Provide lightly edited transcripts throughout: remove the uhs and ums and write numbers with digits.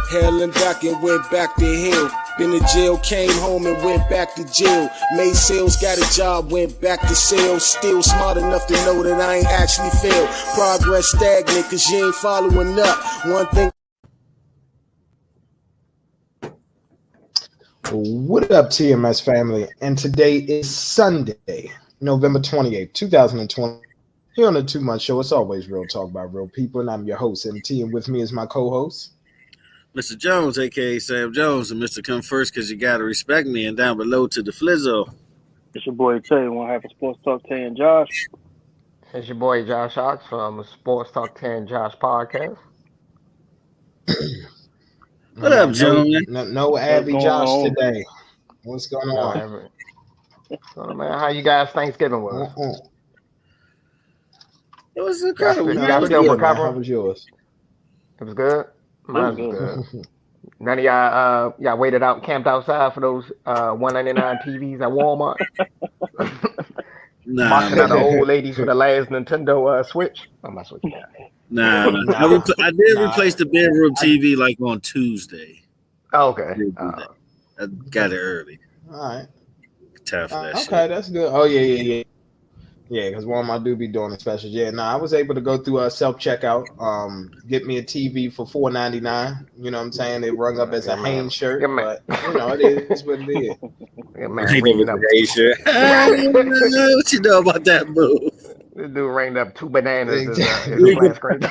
Hell and back and went back to hell. Been to jail, came home and went back to jail. Made sales, got a job, went back to sales. Still smart enough to know that I ain't actually failed. Progress stagnant cause you ain't following up. One thing. What up, TMS family? And today is Sunday, November 28th, 2020. Here on the 2 Month Show, it's always real talk about real people, and I'm your host, MT, and with me is my co-host, Mr. Jones, a.k.a. Sam Jones, and Mr. Come First because you got to respect me, and down below to the Flizzo. It's your boy Tay, 1/2 Sports Talk, Tay and Josh. It's your boy Josh Ox from Sports Talk 10 Josh Podcast. What up, gentlemen? No Abby Josh on today. What's going on? Man, how you guys Thanksgiving was? It was incredible. Y'all still recovering? How was yours? It was good. Mine was good. None of y'all waited out, camped outside for those $199 TVs at Walmart. Marching out the old ladies with the last Nintendo Switch. I'm not switching that. Nah. I did replace the bedroom TV like on Tuesday. Oh, okay. I got it early. All right. Time for that shit. Okay, that's good. Oh, yeah. Yeah, because Walmart do be doing a special. Yeah, I was able to go through a self-checkout, get me a TV for $4.99. You know what I'm saying? It rung up as a Hanes shirt, but, it is what it is. Yeah, man, ringing up. What you know about that move? This dude ringed up 2 bananas as a flat screen.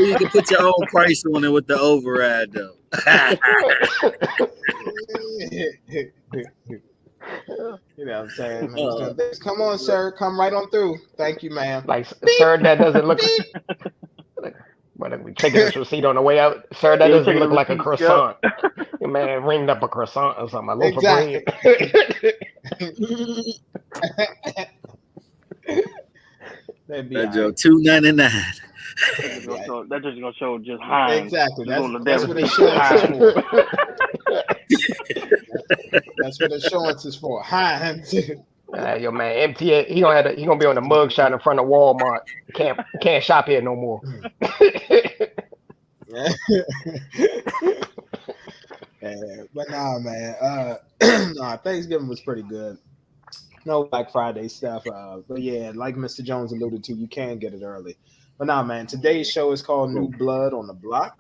You can put your own price on it with the override, though. You know what I'm saying? Come on, sir. Come right on through. Thank you, ma'am. Like, sir, that doesn't look like we taking this receipt on the way out. Sir, that doesn't look like a croissant. Your man ringed up a croissant or something. A loaf of bread. That joke $2.99. That's just gonna show just high. Exactly. That's what insurance is for. That's what insurance is for. High. Yo, man, MTA. He gonna be on the mug shot in front of Walmart. Can't shop here no more. But nah, man. Thanksgiving was pretty good. No Black Friday stuff. But yeah, like Mr. Jones alluded to, you can get it early. But nah, man, today's show is called New Blood on the Block.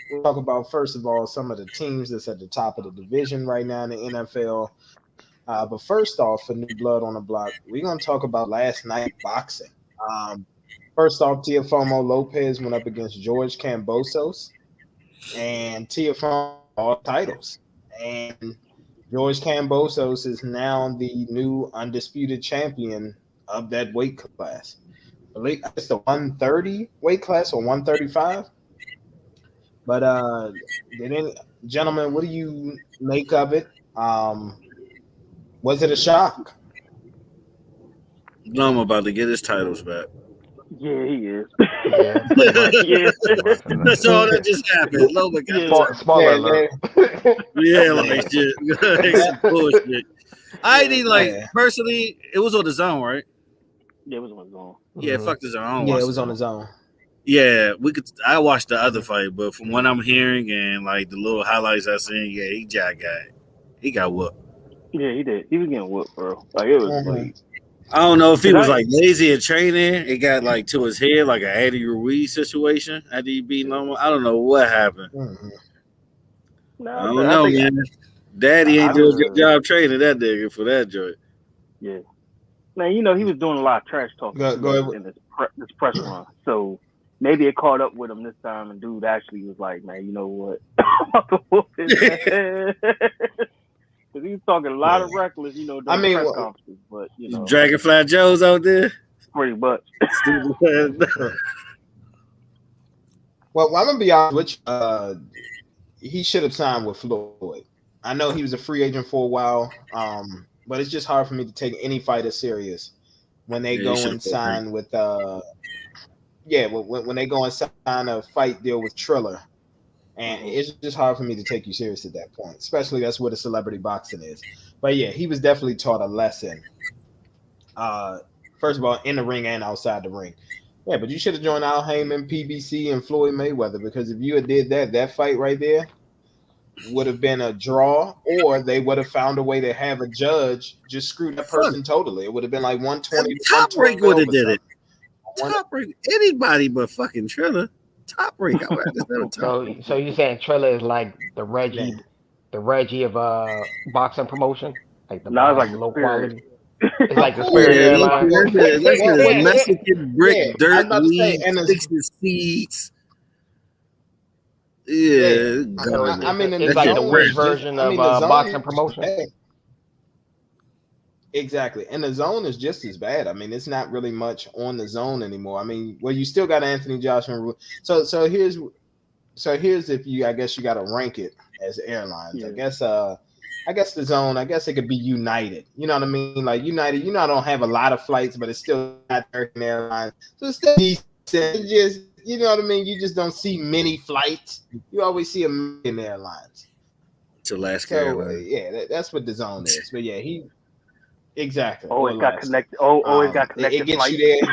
We'll talk about, first of all, some of the teams that's at the top of the division right now in the NFL. But first off, for New Blood on the Block, we're going to talk about last night boxing. First off, Teofimo Lopez went up against George Kambosos, and Teofimo all titles. And George Kambosos is now the new undisputed champion of that weight class. I believe it's the 130 weight class or 135. But gentlemen, what do you make of it? Was it a shock? No, I'm about to get his titles back. Yeah, he is. Yeah. That's all that just happened. Loma got Spoiler alert. Yeah, like shit. Some bullshit. I didn't personally. It was on the zone, right? Yeah, it was on the zone. Yeah, fuck the zone. Yeah, it was on the zone. Yeah, I watched the other fight, but from what I'm hearing and like the little highlights I seen, yeah, he got whooped. Yeah, he did. He was getting whooped, bro. Like it was like. I don't know if he was like lazy at training. It got like to his head, like an Eddie Ruiz situation. After he beat Loma, I don't know what happened. No, I don't know, man. Daddy ain't doing a good job training that nigga for that joint. Yeah, man. He was doing a lot of trash talking in this press run, so maybe it caught up with him this time. And dude actually was like, "Man, you know what? I'm about to whoop his ass." Because he was talking a lot of reckless, during press conferences. But, Dragonfly Joe's out there? Pretty much. Well, I'm going to be honest with you. He should have signed with Floyd. I know he was a free agent for a while, but it's just hard for me to take any fighter serious when they go and sign with when they go and sign a fight deal with Triller. And it's just hard for me to take you serious at that point, especially that's what a celebrity boxing is. But yeah, he was definitely taught a lesson. First of all, in the ring and outside the ring. Yeah, but you should have joined Al Heyman, PBC, and Floyd Mayweather, because if you had did that fight right there would have been a draw, or they would have found a way to have a judge just screw that person totally. It would have been like 120 to Top Rank would have did it. One- Top Rank, anybody but fucking Triller. Top Rank. So you saying Triller is like the Reggie of boxing promotion, like the like low quality. It's like the Spirit Airlines. That's Mexican brick, dirt, weed, and sticks and seeds. Yeah, I mean, it's like the Wish version of boxing promotion. Exactly, and the zone is just as bad. I mean, it's not really much on the zone anymore. I mean, well, you still got Anthony Joshua. So here's if you, I guess you got to rank it as airlines. Yeah. I guess the zone. I guess it could be United. You know what I mean? Like United, I don't have a lot of flights, but it's still not American Airlines. So it's still decent. It just, you know what I mean? You just don't see many flights. You always see American Airlines. It's Alaska Airlines. Yeah, that's what the zone is. But yeah, exactly. Always got connected. Always got connected. It gets you there.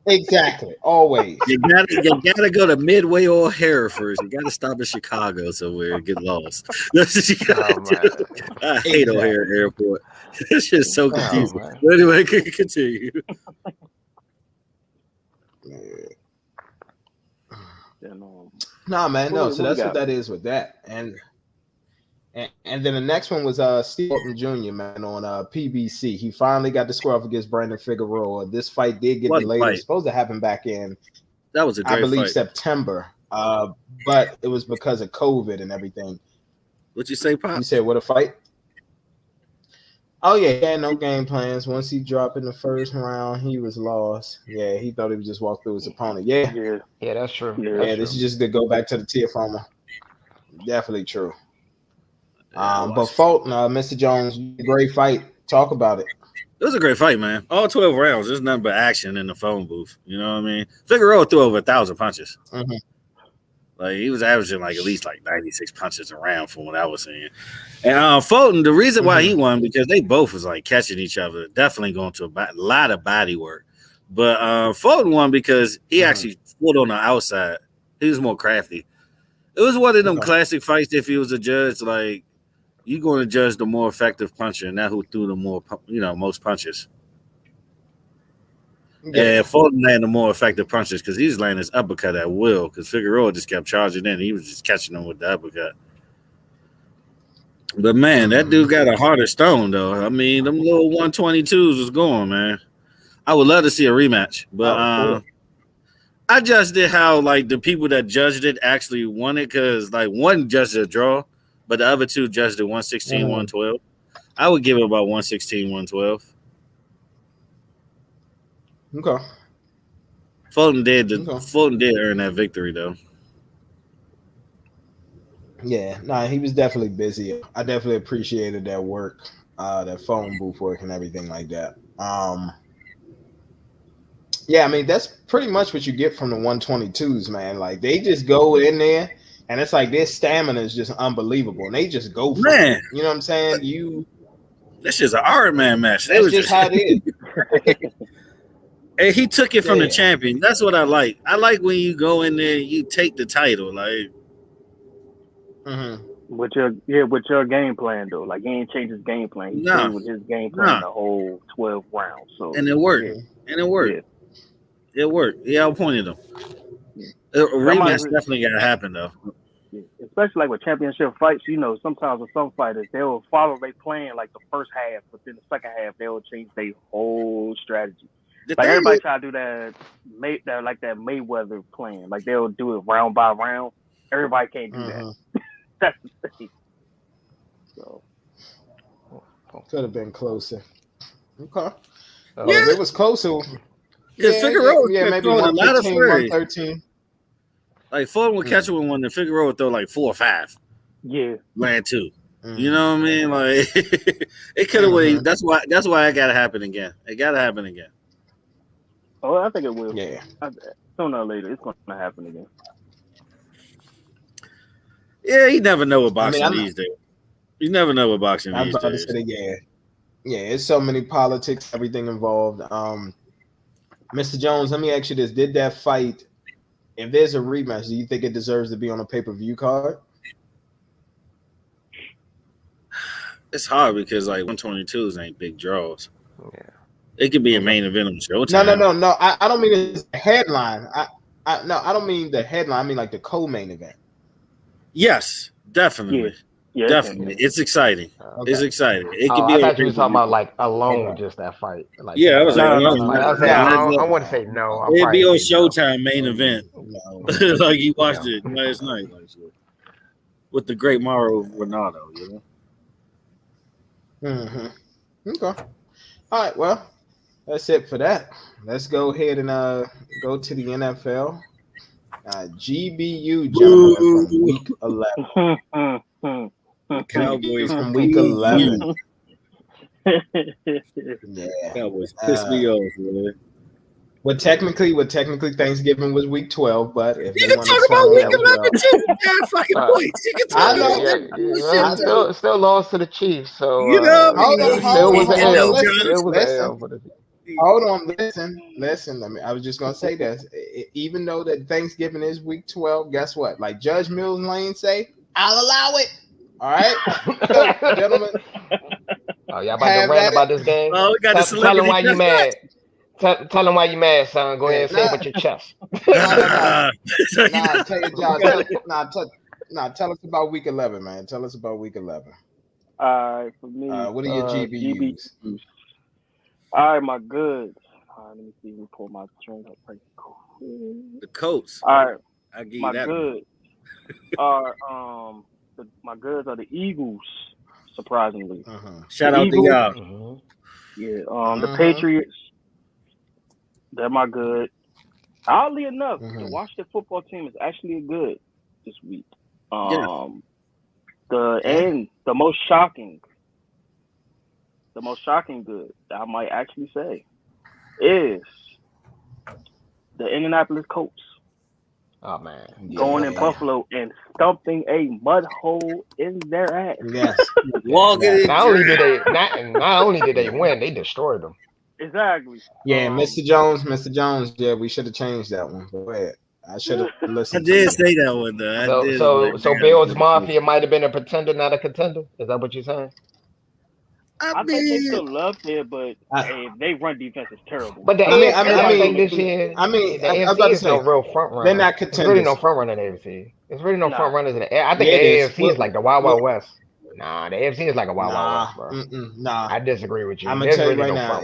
Exactly. Always. You gotta go to Midway or O'Hare first. You gotta stop in Chicago somewhere and get lost. That's what you gotta do. I hate O'Hare Airport. This shit's so confusing. But anyway, continue. Nah, man, no. So that's what that is with that. And then the next one was Steve Orton Jr., man, on PBC. He finally got the square off against Brandon Figueroa. This fight did get delayed. It was supposed to happen back in, that was a great fight. September. But it was because of COVID and everything. What'd you say, Pop? You said what a fight? Oh, yeah, he had no game plans. Once he dropped in the first round, he was lost. Yeah, he thought he would just walk through his opponent. Yeah, that's true. Yeah, this is just to go back to the Tiafoe. Definitely true. But Fulton, Mr. Jones, great fight. Talk about it. It was a great fight, man. All 12 rounds. There's nothing but action in the phone booth. You know what I mean? Figueroa threw over 1,000 punches. Mm-hmm. Like, he was averaging like at least like 96 punches a round from what I was seeing. And Fulton, the reason why he won, because they both was like catching each other, definitely going to a lot of body work. But Fulton won because he actually fought on the outside. He was more crafty. It was one of them classic fights. If he was a judge, like, you're going to judge the more effective puncher, and not who threw the more, most punches. Yeah, and Fulton had the more effective punches because he was laying his uppercut at will. Because Figueroa just kept charging in, he was just catching them with the uppercut. But man, that dude got a harder stone, though. I mean, them little 122s was going, man. I would love to see a rematch, but I judged it how like the people that judged it actually won it, because like one judged a draw, but the other two judged it 116, 112. I would give it about 116, 112. Okay. Fulton did earn that victory, though. Yeah, he was definitely busy. I definitely appreciated that work, that phone booth work and everything like that. Yeah, I mean, that's pretty much what you get from the 122s, man. Like, they just go in there, and it's like their stamina is just unbelievable, and they just go for it. You know what I'm saying? This is an Iron Man match. That's just how it is. And he took it from the champion. That's what I like. I like when you go in there and you take the title, like. With your game plan though, like he ain't changed his game plan. He stayed with his game plan the whole 12 rounds. So and it worked. It worked. He outpointed him. A rematch definitely gotta happen though. Especially like with championship fights, sometimes with some fighters they'll follow their plan like the first half, but then the second half they'll change their whole strategy. Like everybody try to do that Mayweather plan. Like they'll do it round by round. Everybody can't do that. That's the thing. So could have been closer. Okay. It was closer. Figueroa maybe 115, 113. Like Fulton would catch one when the Figueroa would throw like 4 or 5. Yeah. Land 2. You know what I mean? Like it could have waited. That's why it gotta happen again. It gotta happen again. Oh, I think it will. Yeah. Sooner or later, it's going to happen again. Yeah, you never know what boxing these days. You never know what boxing these days. Yeah, it's so many politics, everything involved. Mr. Jones, let me ask you this: did that fight? If there's a rematch, do you think it deserves to be on a pay-per-view card? It's hard because like 122s ain't big draws. Yeah. It could be a main event on Showtime. No. I don't mean it's a headline. I don't mean the headline. I mean like the co-main event. Yes, definitely. Yeah, definitely. It's exciting. Okay. It's exciting. It could I be. thought you were talking about like alone, just that fight. Like, yeah, I was like, I want to say no. It'd be on Showtime main event. No. Like you watched it last night, like with the great Mauro Ronaldo, you know. Okay. All right. Well, that's it for that. Let's go ahead and go to the NFL. GBU, gentlemen, from week 11. Cowboys from week 11. Yeah. Cowboys pissed me off, man. Well, technically, Thanksgiving was week 12, but if you can talk about week 11 too. God fucking points. You can talk about it. Still lost to the Chiefs, so you know, still was an L. Hold on, listen. I was just gonna say this. Even though that Thanksgiving is week 12, guess what? Like Judge Mills Lane say, I'll allow it. All right, so, gentlemen. Oh, y'all about to rant about this game? Oh, we got tell them why you mad. Tell them why you mad, son. Go ahead and say it with your chest. Tell us about week 11, man. Tell us about week 11. All right, for me. What are your GBUs? All right, my goods. All right, let me see. Let me pull my string up right quick. The Colts. All right, I give you my that. goods are my goods are the Eagles. Surprisingly, shout out to y'all. Yeah, the Patriots. They're my good. Oddly enough, the Washington football team is actually good this week. And the most shocking good that I might actually say is the Indianapolis Colts. Oh man, going in Buffalo and stumping a mud hole in their ass. Yes, not only did they win, they destroyed them. Exactly. Yeah, Mr. Jones. Yeah, we should have changed that one. Go ahead. I should have listened. I did say that one though. So Bills Mafia might have been a pretender, not a contender. Is that what you're saying? I think they still love it, but they run defense is terrible. But the AFC this year, the AFC is no real front runner. They're not contenders. There's really no front runner in the AFC. There's really no front runners in the AFC. I think the AFC is like the Wild Wild West. Nah, the AFC is like a Wild Wild West, bro. Nah, I disagree with you. I'm gonna tell you right now.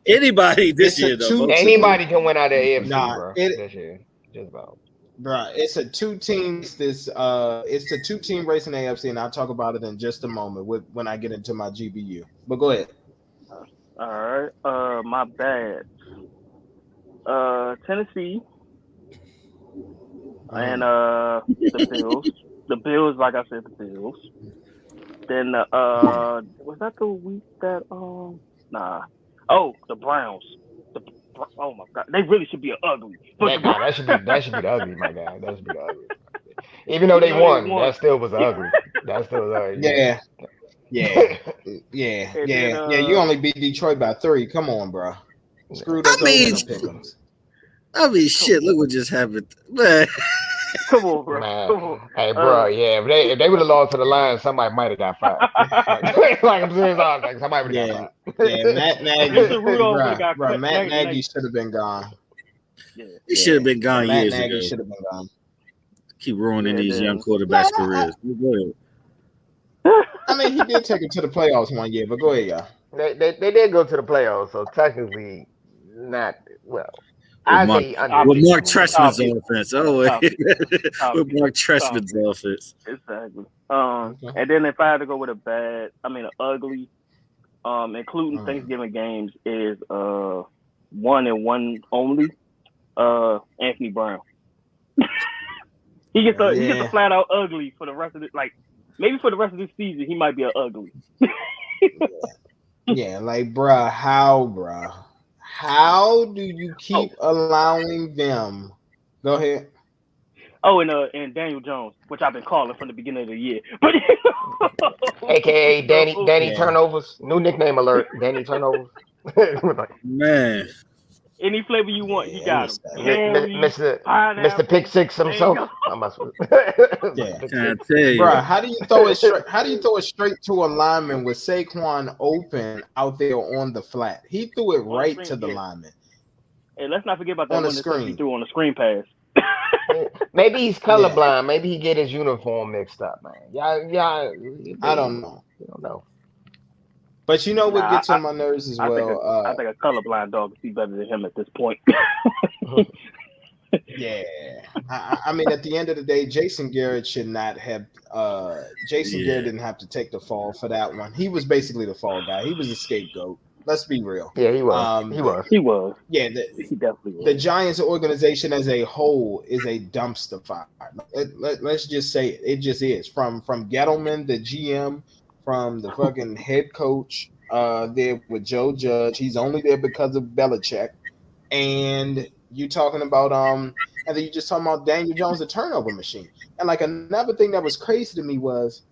Anybody this year, though. Anybody can win out of the AFC, bro. This year, just about. Bro, it's a two teams. It's a 2-team race in the AFC, and I'll talk about it in just a moment when I get into my GBU. But go ahead. All right. My bad. Tennessee and the Bills. The Bills, like I said, the Bills. Then was that the week that nah? Oh, the Browns. Oh my God, they really should be ugly. That should be the ugly, my guy. That should be the ugly. Even though they won, that still was ugly. That still was ugly. Yeah. You only beat Detroit by 3. Come on, bro. Screwed us over in the pick'ems. I mean, shit. Look what just happened, man. Come on, bro. Come on. Hey, bro. If they would have lost to the Lions, somebody might have got fired. Like I'm serious, like somebody would have got fired. Yeah, Matt Nagy. Matt Nagy should have been gone. He should have been gone years ago. Matt Nagy should have been gone. Keep ruining these young quarterbacks' careers. I mean, he did take it to the playoffs one year, but go ahead, y'all. They did go to the playoffs, so technically not well. With Mark Trestman's offense. With Mark Trestman's offense. Exactly. And then if I had to go with an ugly, including Thanksgiving games, is 1 and 1 only. Anthony Brown. He gets a flat out ugly for the rest of it. Like maybe for the rest of this season, he might be an ugly. Like bruh, how do you keep allowing them? Go ahead. Oh, and Daniel Jones, which I've been calling from the beginning of the year, but AKA Danny Turnovers. New nickname alert, Danny Turnovers. Man. Any flavor you want, he got them. Mr. Pick Six himself. Yeah, Can't tell you. Bro, how do you throw it straight? How do you throw it straight to a lineman with Saquon open out there on the flat? He threw it right to the lineman. Hey, let's not forget about that one that he threw on the screen pass. Maybe he's colorblind. Maybe he get his uniform mixed up, man. Yeah. I don't know. You don't know. But you know what gets on my nerves as well? I think a colorblind dog would be better than him at this point. Yeah. I mean, at the end of the day, Jason Garrett should not have. Garrett didn't have to take the fall for that one. He was basically the fall guy. He was the scapegoat. Let's be real. Yeah, he was. He was. Yeah, he definitely was. The Giants organization as a whole is a dumpster fire. Let's just say it. It just is. From Gettleman, the GM, from the fucking head coach there with Joe Judge. He's only there because of Belichick. And you talking about and then you just talking about Daniel Jones, the turnover machine. And like another thing that was crazy to me was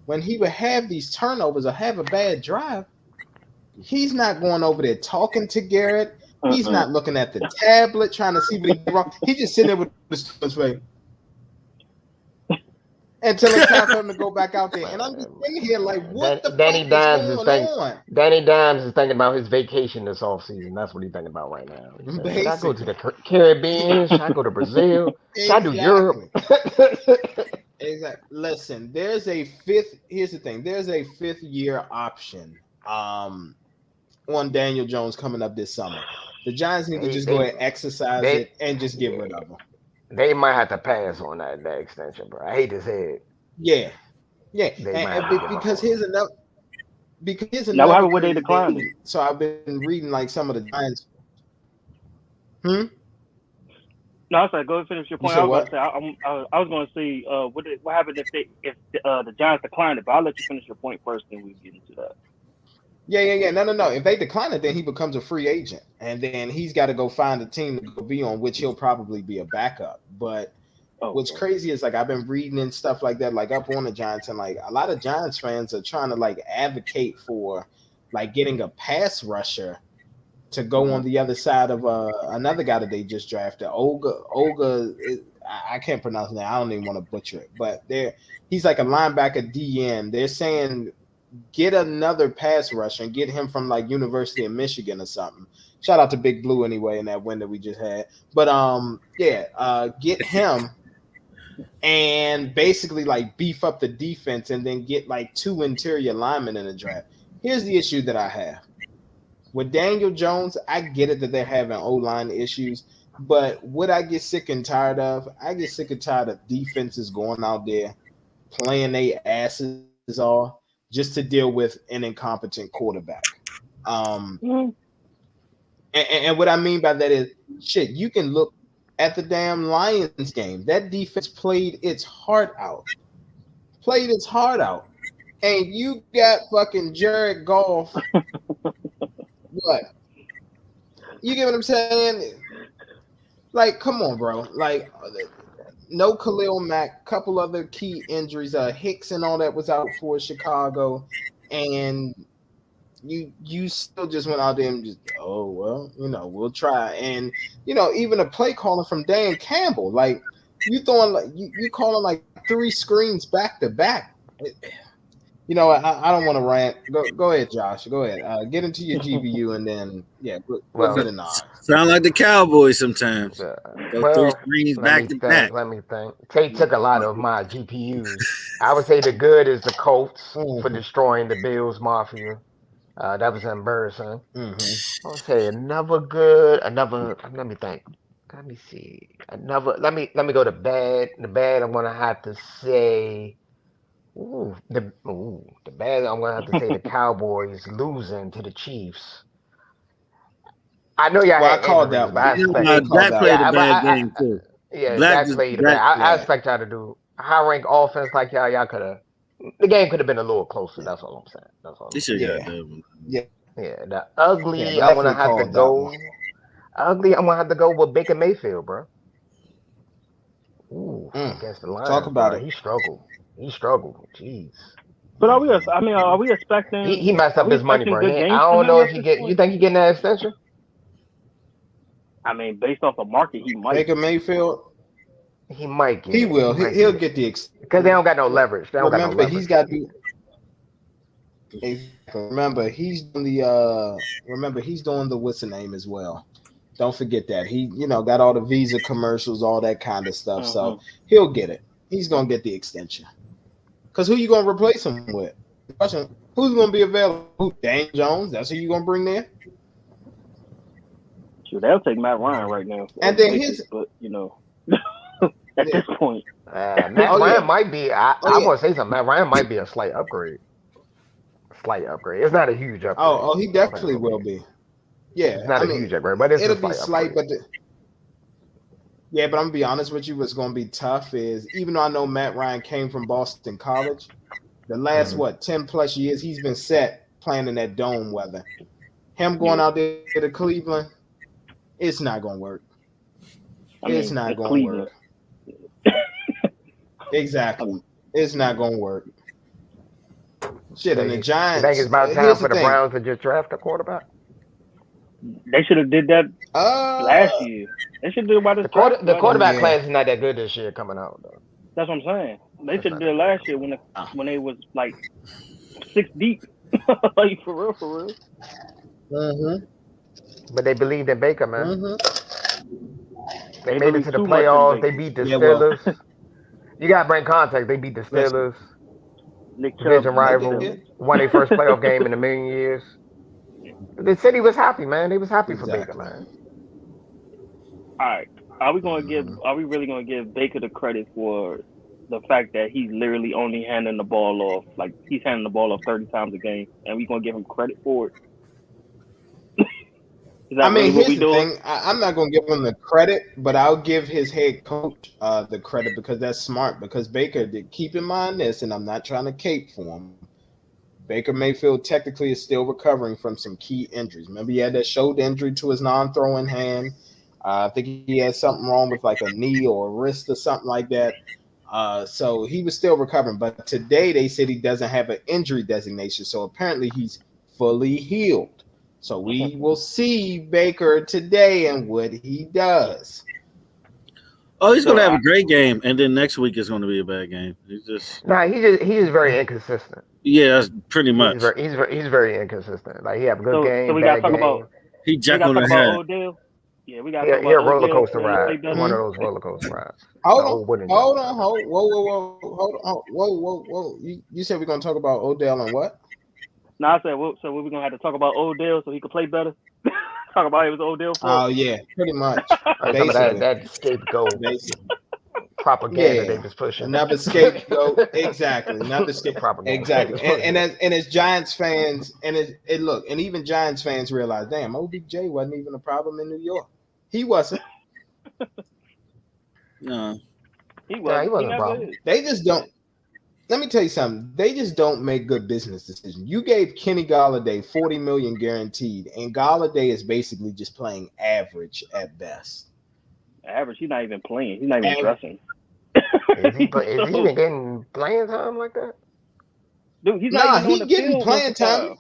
when he would have these turnovers or have a bad drive, he's not going over there talking to Garrett. He's not looking at the tablet trying to see what he did wrong. He's just sitting there with his face until it's time for him to go back out there. And I'm just sitting here like, what the fuck is going on? Danny Dimes is thinking about his vacation this offseason. That's what he's thinking about right now. Said, should I go to the Caribbean? Should I go to Brazil? Should I do Europe? Exactly. Listen, here's the thing. There's a 5th year option on Daniel Jones coming up this summer. The Giants need to just go ahead and exercise it and just get rid of him. They might have to pass on that extension, bro. I hate to say it. Yeah. Because here's another. Now, why would they decline it? So I've been reading like some of the Giants. No, I said go and finish your point. I was going to say, what happened if the Giants declined it? But I'll let you finish your point first, then we get into that. Yeah. No. If they decline it, then he becomes a free agent, and then he's got to go find a team to go be on, which he'll probably be a backup. But what's crazy is like I've been reading and stuff like that, like up on the Giants, and like a lot of Giants fans are trying to like advocate for like getting a pass rusher to go on the other side of another guy that they just drafted, Olga. I can't pronounce his name. I don't even want to butcher it, but he's like a linebacker DN. They're saying get another pass rusher and get him from like University of Michigan or something. Shout out to Big Blue anyway in that win that we just had. But get him and basically like beef up the defense and then get like 2 interior linemen in the draft. Here's the issue that I have. With Daniel Jones, I get it that they're having O-line issues, but what I get sick and tired of, I get sick and tired of defenses going out there playing their asses off just to deal with an incompetent quarterback. And what I mean by that is, shit, you can look at the damn Lions game. That defense played its heart out. And you got fucking Jared Goff. What? You get what I'm saying? Like, come on, bro. Like, no Khalil Mack, couple other key injuries. Hicks and all that was out for Chicago, and you still just went out there and just, we'll try. And even a play calling from Dan Campbell, like you throwing like you calling like 3 screens back to back. I don't want to rant. Go ahead, Josh. Go ahead. Get into your GBU and then we'll get a nod. Sound like the Cowboys sometimes. 3 screens back to back. Let me think. Tate took a lot of my GPUs. I would say the good is the Colts for destroying the Bills Mafia. That was embarrassing. Mm-hmm. I'll say another good. Let me think. Let me see. Let me go to bad. The bad. I'm gonna have to say. The bad. I'm gonna have to say the Cowboys losing to the Chiefs. I know y'all. I called that. Black played a bad game too. Yeah, Black played a bad. I expect y'all to do high rank offense like y'all. Y'all could have. The game could have been a little closer. That's all I'm saying. That's all. Yeah. The ugly. I'm gonna have to go. Ugly. I'm gonna have to go with Baker Mayfield, bro. Against the Lions. Talk about it. He struggled. Jeez. But are we expecting? He messed up his money, bro. I don't know if he get. You think he getting that extension? I mean, based off the market, he might. Baker Mayfield. He might get He it. will. He'll get the because they don't got no leverage. They don't got no remember leverage. he's got the. Remember he's doing the. Remember he's doing the what's the name as well. Don't forget that he got all the Visa commercials, all that kind of stuff. So he'll get it. He's gonna get the extension. Because who you gonna replace him with? Question: who's gonna be available? Who? Daniel Jones? That's who you gonna bring there? Sure, they'll take Matt Ryan right now. And then but at this point, Matt Ryan might be. I want to say something. Matt Ryan might be a slight upgrade. It's not a huge upgrade. Oh, he definitely will be. Yeah, it's not a huge upgrade, but it'll be slight. But but I'm gonna be honest with you. What's gonna be tough is even though I know Matt Ryan came from Boston College, the last 10 plus years he's been set playing in that dome weather. Him going out there to Cleveland, it's not gonna work. It's not gonna work. Exactly, it's not gonna work. Shit, and the Giants. You think it's about time for the Browns to just draft a quarterback? They should have did that last year. They should do about this. The quarterback class is not that good this year coming out though. That's what I'm saying. They should have did it last year when they was like 6 deep. Like for real. Mm-hmm. But they believed in Baker, man. Mm-hmm. They made it to the playoffs. They beat the Steelers. Well. You got to bring context. They beat the Steelers. Division rival. Won their first playoff game in a million years. The city was happy, man. They was happy for Baker, man. All right. Are we really gonna give Baker the credit for the fact that he's literally only handing the ball off? Like he's handing the ball off 30 times a game, and we gonna give him credit for it? Here's the thing. I'm not gonna give him the credit, but I'll give his head coach the credit because that's smart. Because Baker did keep in mind this, and I'm not trying to cape for him. Baker Mayfield technically is still recovering from some key injuries. Remember, he had that shoulder injury to his non-throwing hand. I think he had something wrong with like a knee or a wrist or something like that. So he was still recovering. But today they said he doesn't have an injury designation. So apparently he's fully healed. So we will see Baker today and what he does. Oh, he's going to have a great game, and then next week is going to be a bad game. He's just very inconsistent. Yeah, that's pretty much. He's very inconsistent. Like he have a good game. So we got to talk about. He jumped on the head. Odell. Yeah, we got to talk about a roller coaster ride. Mm-hmm. One of those roller coaster rides. Hold on. Whoa. You said we're going to talk about Odell and what? No, I said, so we're going to have to talk about Odell so he could play better? Talk about it was Odell for. Oh, yeah, pretty much. that scapegoat propaganda they was pushing. Another scapegoat. Exactly. Another scapegoat. Propaganda. Exactly. And as Giants fans, and even Giants fans realize, damn, OBJ wasn't even a problem in New York. He wasn't. No. He wasn't a problem. They just don't. Let me tell you something. They just don't make good business decisions. You gave Kenny Golladay $40 million guaranteed, and Golladay is basically just playing average at best. Average? He's not even playing. He's not even dressing. Is he even getting playing time like that? Dude, he's not even getting playing time.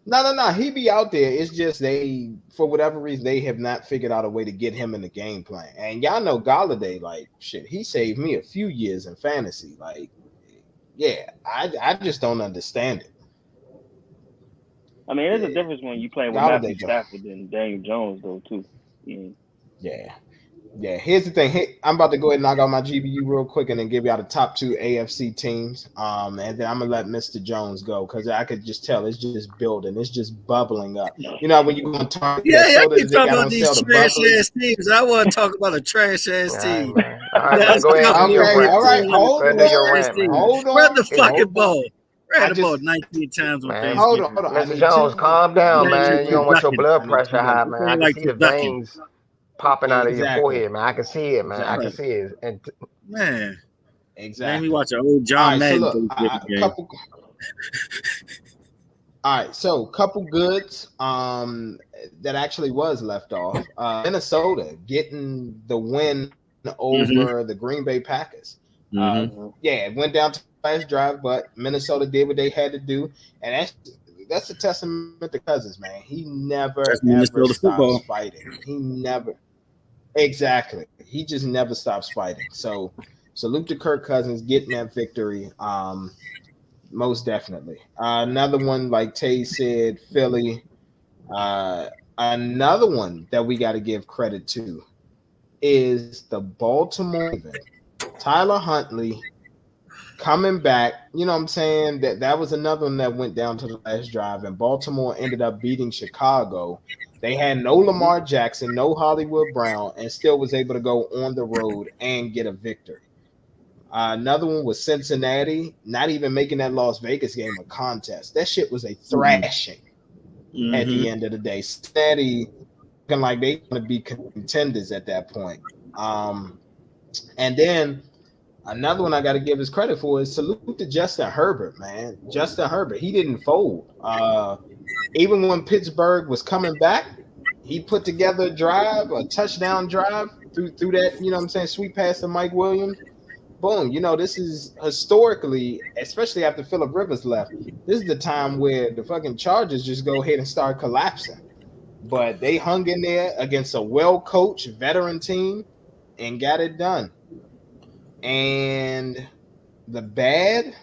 No. He be out there. It's just they, for whatever reason, they have not figured out a way to get him in the game plan. And y'all know Golladay, like, shit, he saved me a few years in fantasy. Like, yeah, I just don't understand it. I mean, there's a difference when you play with Matthew Stafford and Daniel Jones, though, too. Yeah. Here's the thing. Hey, I'm about to go ahead and knock out my GBU real quick and then give y'all the top 2 AFC teams. And then I'm gonna let Mr. Jones go because I could just tell it's just building, it's just bubbling up. You know when you go on Target, I keep talking about these trash ass teams. I want to talk about a trash ass team. All right, go ahead. All right, hold on. Where the fucking ball? Read the ball 19 times on Thanksgiving. Hold on. Mr. Jones, calm down, man. You don't want your blood pressure high, man. I can see the veins popping out of your forehead, man. I can see it, man. I can see it. And man, exactly. Made me watch an old John Madden. All right, so couple goods that actually was left off. Minnesota getting the win over the Green Bay Packers. It went down to the last drive, but Minnesota did what they had to do, and that's that's a testament to Cousins, man. He never That's ever Minnesota stops football. fighting. He never exactly. He just never stops fighting. So salute to Kirk Cousins getting that victory. Most definitely. Another one, like Tay said, Philly. Another one that we got to give credit to is the Baltimore Ravens. Tyler Huntley coming back. You know what I'm saying? That was another one that went down to the last drive, and Baltimore ended up beating Chicago. They had no Lamar Jackson, no Hollywood Brown, and still was able to go on the road and get a victory. Another one was Cincinnati, not even making that Las Vegas game a contest. That shit was a thrashing at the end of the day. Cincinnati looking like they want to be contenders at that point. And then another one I got to give his credit for is salute to Justin Herbert, man. Justin Herbert, he didn't fold. Even when Pittsburgh was coming back, he put together a touchdown drive through that, you know what I'm saying, sweet pass to Mike Williams. Boom. You know, this is historically, especially after Phillip Rivers left, this is the time where the fucking Chargers just go ahead and start collapsing. But they hung in there against a well-coached veteran team and got it done. And the bad,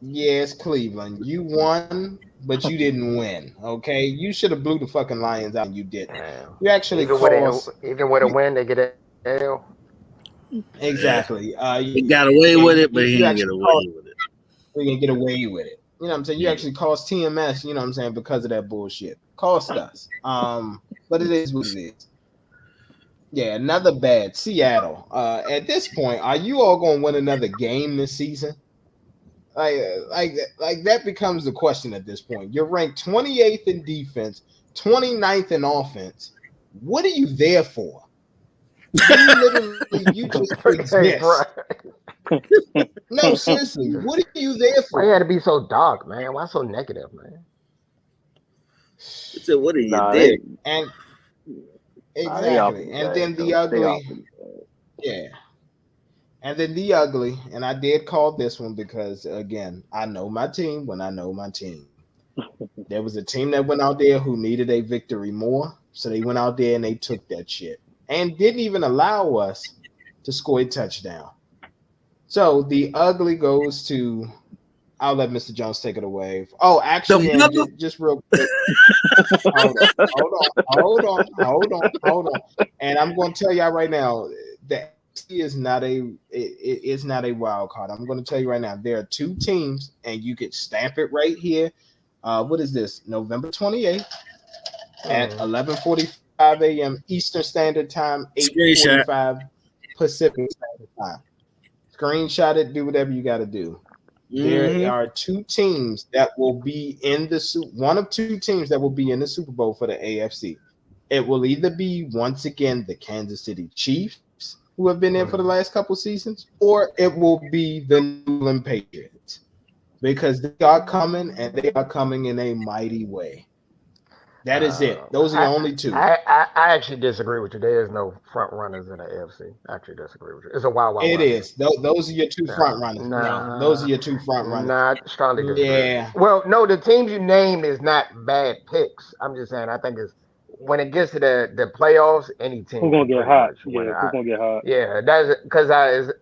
yes, Cleveland. You won, but you didn't win. Okay, you should have blew the fucking Lions out, and you didn't. You actually even with a win, they get an L. Exactly. He got away with it, but he didn't get away with it. We can get away with it. You know what I'm saying? You actually cost TMS, you know what I'm saying, because of that bullshit. Cost us. But it is what it is. Yeah, another bad Seattle. At this point, are you all going to win another game this season? Like that becomes the question at this point. You're ranked 28th in defense, 29th in offense. What are you there for? You just exist. No, seriously, what are you there for? Why you had to be so dark, man? Why so negative, man? So what are you there? And exactly, and then the ugly, yeah. And then the ugly, and I did call this one because, again, I know my team when I know my team. There was a team that went out there who needed a victory more, so they went out there and they took that shit and didn't even allow us to score a touchdown. So the ugly goes to, I'll let Mr. Jones take it away. Oh, actually, just real quick. Hold on. And I'm going to tell y'all right now that is not a wild card. I'm going to tell you right now, there are two teams, and you could stamp it right here. What is this? November 28th at 11:45 a.m. Eastern Standard Time, 8:45 Pacific Standard Time. Screenshot it. Do whatever you got to do. There are two teams that will be in one of two teams that will be in the Super Bowl for the AFC. It will either be once again the Kansas City Chiefs, who have been there for the last couple seasons, or it will be the New England Patriots, because they are coming, and they are coming in a mighty way. That is it. Those are the only two. I actually disagree with you. There is no front runners in the AFC. I actually disagree with you. It's a wild. It is. Those are your two front runners. No, those are your two front runners. Not strongly disagree. Yeah. Well, no, the teams you name is not bad picks. I'm just saying, I think it's when it gets to the playoffs, any team. Who's gonna get hot? Yeah, who's gonna get hot? Yeah, that's because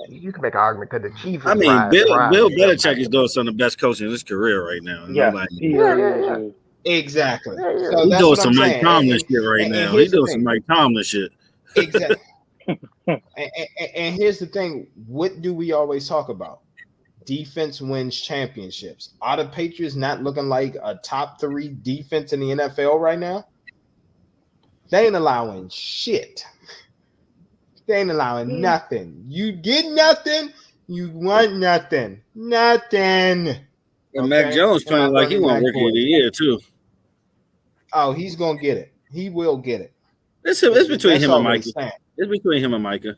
you can make an argument because the Chiefs. I mean, Bill Belichick is doing some of the best coaching in his career right now. Yeah. Exactly. Yeah. So he's doing some Mike Tomlin shit right now. He's doing some Mike Tomlin shit. Exactly. and here's the thing: what do we always talk about? Defense wins championships. Are the Patriots not looking like a top 3 defense in the NFL right now? They ain't allowing shit. They ain't allowing nothing. You get nothing, you want nothing. Nothing. And Mac Jones playing like he won Rookie of the Year too. Oh, he's gonna get it. He will get it. It's between him and Micah. It's between him and Micah.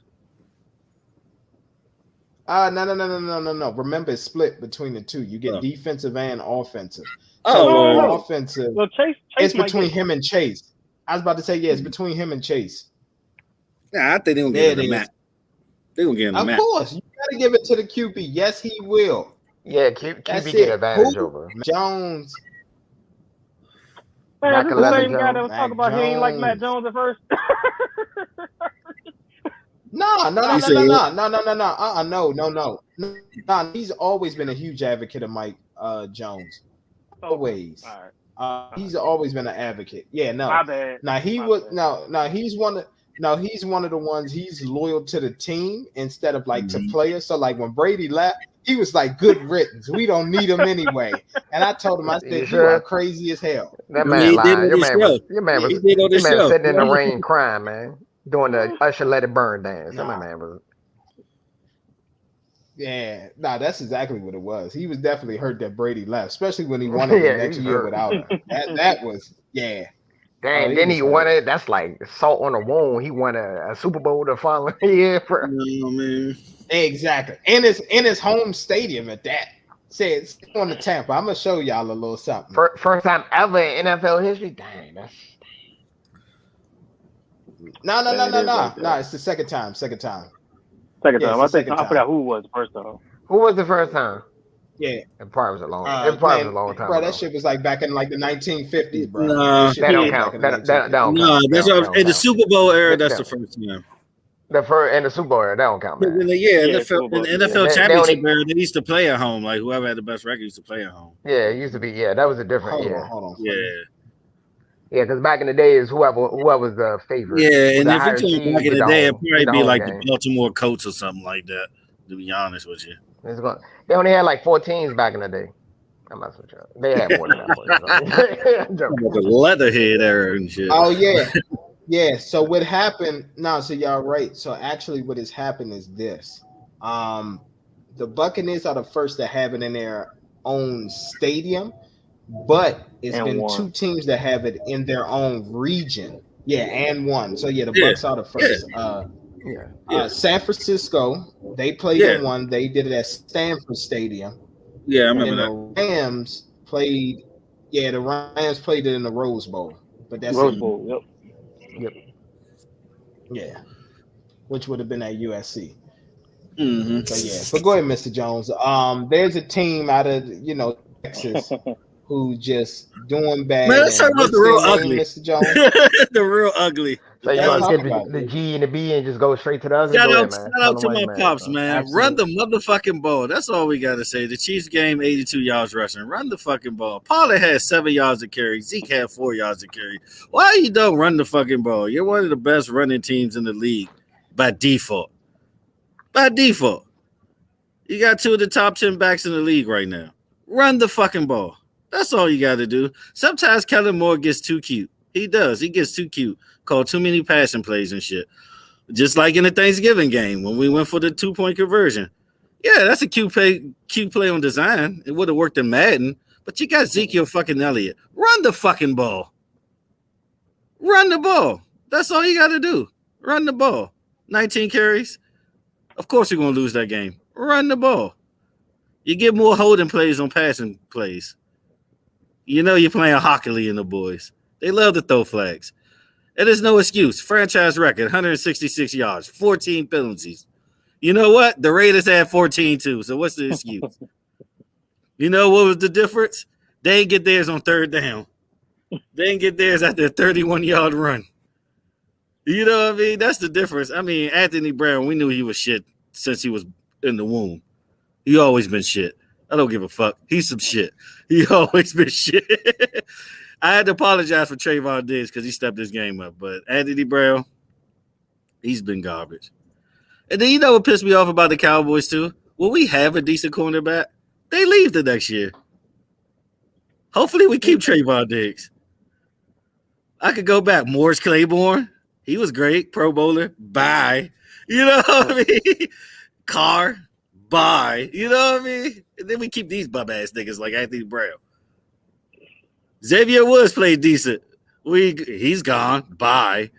No. Remember, it's split between the two. You get defensive and offensive. Offensive. Well, Chase it's between him and Chase. I was about to say, it's between him and Chase. Yeah, I think they're gonna give it to Matt. They're gonna give him the Matt. Of course, you gotta give it to the QB. Yes, he will. Yeah, QB get advantage over Jones. Man, this is the same guy that was Mac talking about he ain't like Matt Jones. Jones at first. No. He's always been a huge advocate of Mike Jones. Always. Okay. All right. He's always been an advocate. Yeah, no. My bad. Now he was he's one of the ones he's loyal to the team instead of like to players. So like when Brady left, he was like good riddance. We don't need him anyway. And I told him, I said, you are crazy as hell. That man lied. Your man was sitting in the rain crying, man. Doing the Usher Let It Burn dance. That my man was. Yeah, that's exactly what it was. He was definitely hurt that Brady left, especially when he won it the next year without him. That was, yeah. Dang, then he won it. That's like salt on the wound. He won a Super Bowl the following year. Man. Exactly. In his home stadium at that. Says on the Tampa. I'm gonna show y'all a little something. First time ever in NFL history. Dang, that's. No. It's the second time. Second time. I forgot who it was the first time. Who was the first time? Yeah, it probably was a long time. Bro, that shit was like back in like the 1950s, bro. That don't count. That don't count. No, in the Super Bowl era. That's the first time. The first in the Super Bowl era, that don't count, man. In the NFL championship era, they used to play at home. Like whoever had the best record used to play at home. Yeah, it used to be. Yeah, that was a different. Hold on. Yeah. Yeah, because back in the day, is whoever was the favorite. Yeah, and if you took back in the day, it'd probably be like game. the Baltimore Colts or something like that. To be honest with you, they only had like 4 teams back in the day. I'm not so sure. They had more than that. The Leatherhead era and shit. Oh yeah, yeah. So what happened? No, so y'all right. So actually, what has happened is this: the Buccaneers are the first to have it in their own stadium. But it's been 2 teams that have it in their own region. Yeah, and 1. So yeah, the Bucs are the first. San Francisco, they played in 1. They did it at Stanford Stadium. Yeah, I remember that. The Rams played. Yeah, the Rams played it in the Rose Bowl. But that's Rose Bowl. Yep. Yeah, which would have been at USC. Mm-hmm. So yeah, but go ahead, Mr. Jones. There's a team out of Texas. Who just doing bad? Man, let's talk about the real ugly, Mr. Jones. The real ugly. So you gonna get the G and the B and just go straight to the ugly? Shout out to my pops, man. Absolutely. Run the motherfucking ball. That's all we gotta say. The Chiefs game, 82 yards rushing. Run the fucking ball. Pollard had 7 yards of carry. Zeke had 4 yards of carry. Why you don't run the fucking ball? You're one of the best running teams in the league by default. By default, you got 2 of the top 10 backs in the league right now. Run the fucking ball. That's all you got to do. Sometimes Kellen Moore gets too cute. He does. He gets too cute. Called too many passing plays and shit. Just like in the Thanksgiving game when we went for the 2-point conversion. Yeah, that's a cute play on design. It would have worked in Madden. But you got Ezekiel fucking Elliott. Run the fucking ball. Run the ball. That's all you got to do. Run the ball. 19 carries. Of course you're going to lose that game. Run the ball. You get more holding plays on passing plays. You know you're playing Hockley and the boys. They love to throw flags. And there's no excuse. Franchise record, 166 yards, 14 penalties. You know what? The Raiders had 14 too, so what's the excuse? You know what was the difference? They didn't get theirs on 3rd down. They didn't get theirs after a 31-yard run. You know what I mean? That's the difference. I mean, Anthony Brown, we knew he was shit since he was in the womb. He always been shit. I don't give a fuck. He's some shit. He always been shit. I had to apologize for Trayvon Diggs because he stepped his game up. But Anthony Brown, he's been garbage. And then you know what pissed me off about the Cowboys too? When we have a decent cornerback, they leave the next year. Hopefully we keep Trayvon Diggs. I could go back. Morris Claiborne, he was great. Pro Bowler. Bye. You know what I mean? Carr. Bye. You know what I mean? And then we keep these bum-ass niggas like Anthony Brown. Xavier Woods played decent. He's gone. Bye.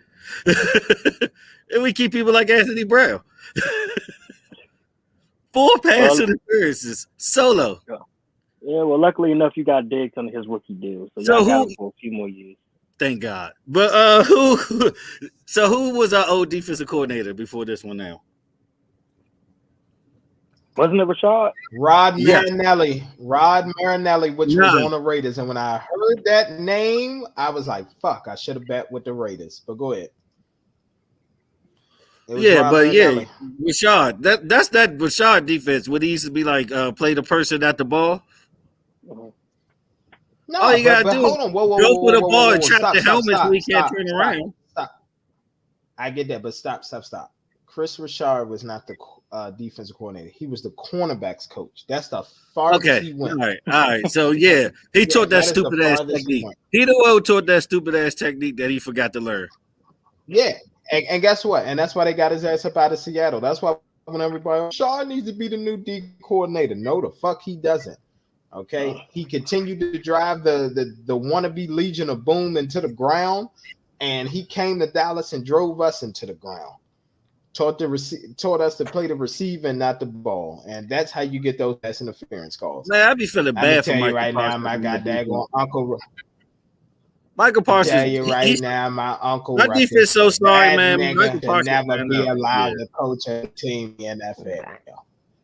And we keep people like Anthony Brown. 4 pass interferences. Solo. Yeah, well, luckily enough, you got Diggs on his rookie deal. So y'all got him for a few more years. Thank God. But who was our old defensive coordinator before this one now? Wasn't it Rashad? Rod Yes. Marinelli. Rod Marinelli, which was on the Raiders. And when I heard that name, I was like, fuck, I should have bet with the Raiders. But go ahead. Yeah, Rod Marinelli. Rashad. That's that Rashad defense when he used to be like play the person at the ball. No, all you gotta do is go for the ball and trap the helmet so he can't turn around. Stop. I get that, but stop. Chris Richard was not the defensive coordinator. He was the cornerbacks coach. That's the farthest he went. All right. So yeah, he taught that stupid ass technique. He the one who taught that stupid ass technique that he forgot to learn. Yeah, and guess what? And that's why they got his ass up out of Seattle. That's why when everybody, Shaw needs to be the new D coordinator. No, the fuck he doesn't. Okay, he continued to drive the wannabe Legion of Boom into the ground, and he came to Dallas and drove us into the ground. Taught us to play the receiver and not the ball, and that's how you get those pass interference calls. Man, I be feeling bad for Michael right Parsons. now. My goddamn uncle. Michael Parsons. Tell you right now, my uncle. My defense so sorry, man. Michael Parsons never be allowed to coach a team in the NFL.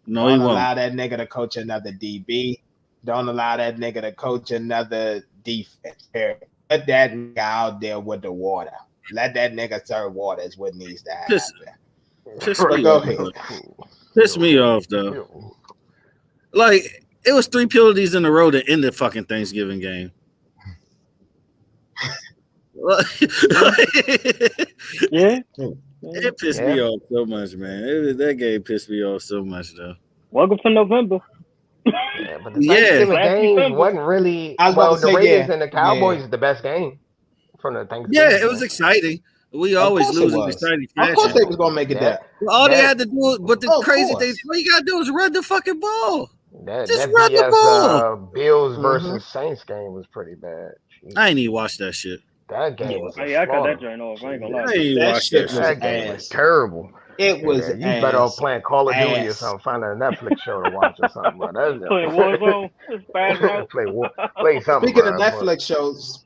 No, he won't allow that nigga to coach another DB. Don't allow that nigga to coach another defense. Let that nigga out there with the water. Let that nigga serve water is what needs to happen. Piss me off, though. Like, it was 3 penalties in a row to end the fucking Thanksgiving game. Yeah. It pissed me off so much, man. That game pissed me off so much, though. Welcome to November. Yeah, but the Thanksgiving game wasn't really. The Raiders and the Cowboys is the best game from the Thanksgiving. Yeah, it was exciting. We always lose in exciting fashion. Of course they was gonna make it that. All they had to do, but the crazy thing, all you gotta do is run the fucking ball. Just run the ball. Bills versus Saints game was pretty bad. Jeez. I ain't even watched that shit. That game was. I cut that joint off. I ain't gonna lie. I ain't watched that shit. That game was terrible. It was. You better off playing Call of Duty or something. Find a Netflix show to watch or something. Play Warzone. Play something. Speaking of Netflix shows,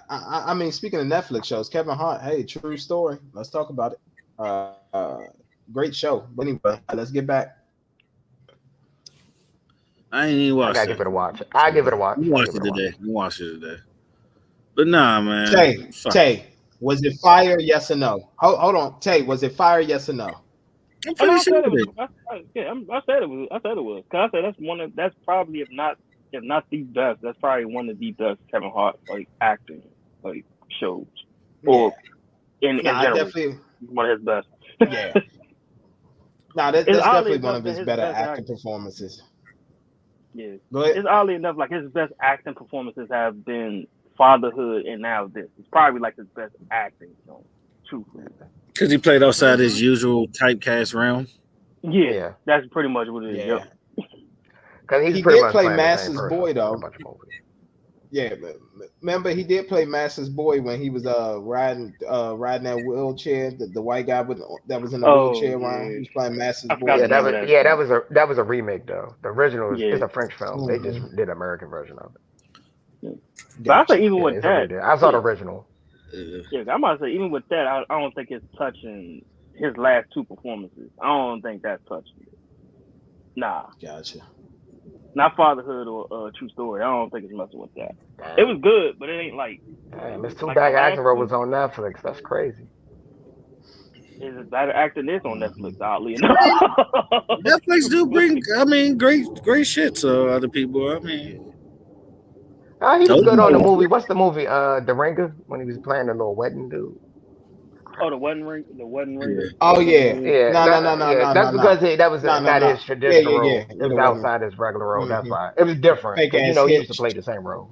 I mean, speaking of Netflix shows, Kevin Hart. Hey, true story. Let's talk about it. Great show. But anyway, let's get back. I ain't even watched it. I gotta give it a watch. I give it a watch. You watched it today. But nah, man. Tay, was it fire? Yes or no? Hold on, Tay. Was it fire? Yes or no? I'm pretty sure it was. I said it was. Cause I said that's probably if not the best, that's probably one of the best Kevin Hart acting shows or in general. Definitely one of his best. Yeah. That's definitely one of his better acting performances. Yeah, it's oddly enough his best acting performances have been Fatherhood and now this. It's probably his best acting, truthfully. Because he played outside his usual typecast realm. Yeah, that's pretty much what it is. Yeah. Because he did play Master's boy though. Yeah, remember he did play Master's boy when he was riding that wheelchair. The white guy that was in the wheelchair around. He was playing Master's boy. Yeah, that was a remake though. The original is a French film. They just did an American version of it. But I say even with that, I saw the original. Yeah, I'm about to say even with that, I don't think it's touching his last 2 performances. I don't think that's touching it. Nah. Gotcha. Not Fatherhood or True Story. I don't think it's messing with that. Damn. It was good, but it ain't Damn, it's Two-Back Acting was on Netflix. That's crazy. It's better acting this on Netflix, oddly enough. Netflix do bring, great shit to other people. I mean, he was good on the movie. What's the movie? The Ringer, when he was playing the little wedding dude. Oh, the wedding ring. Oh yeah. No. That's because that was not his traditional role. It was outside his regular role. That's why it was different. He used to play the same role.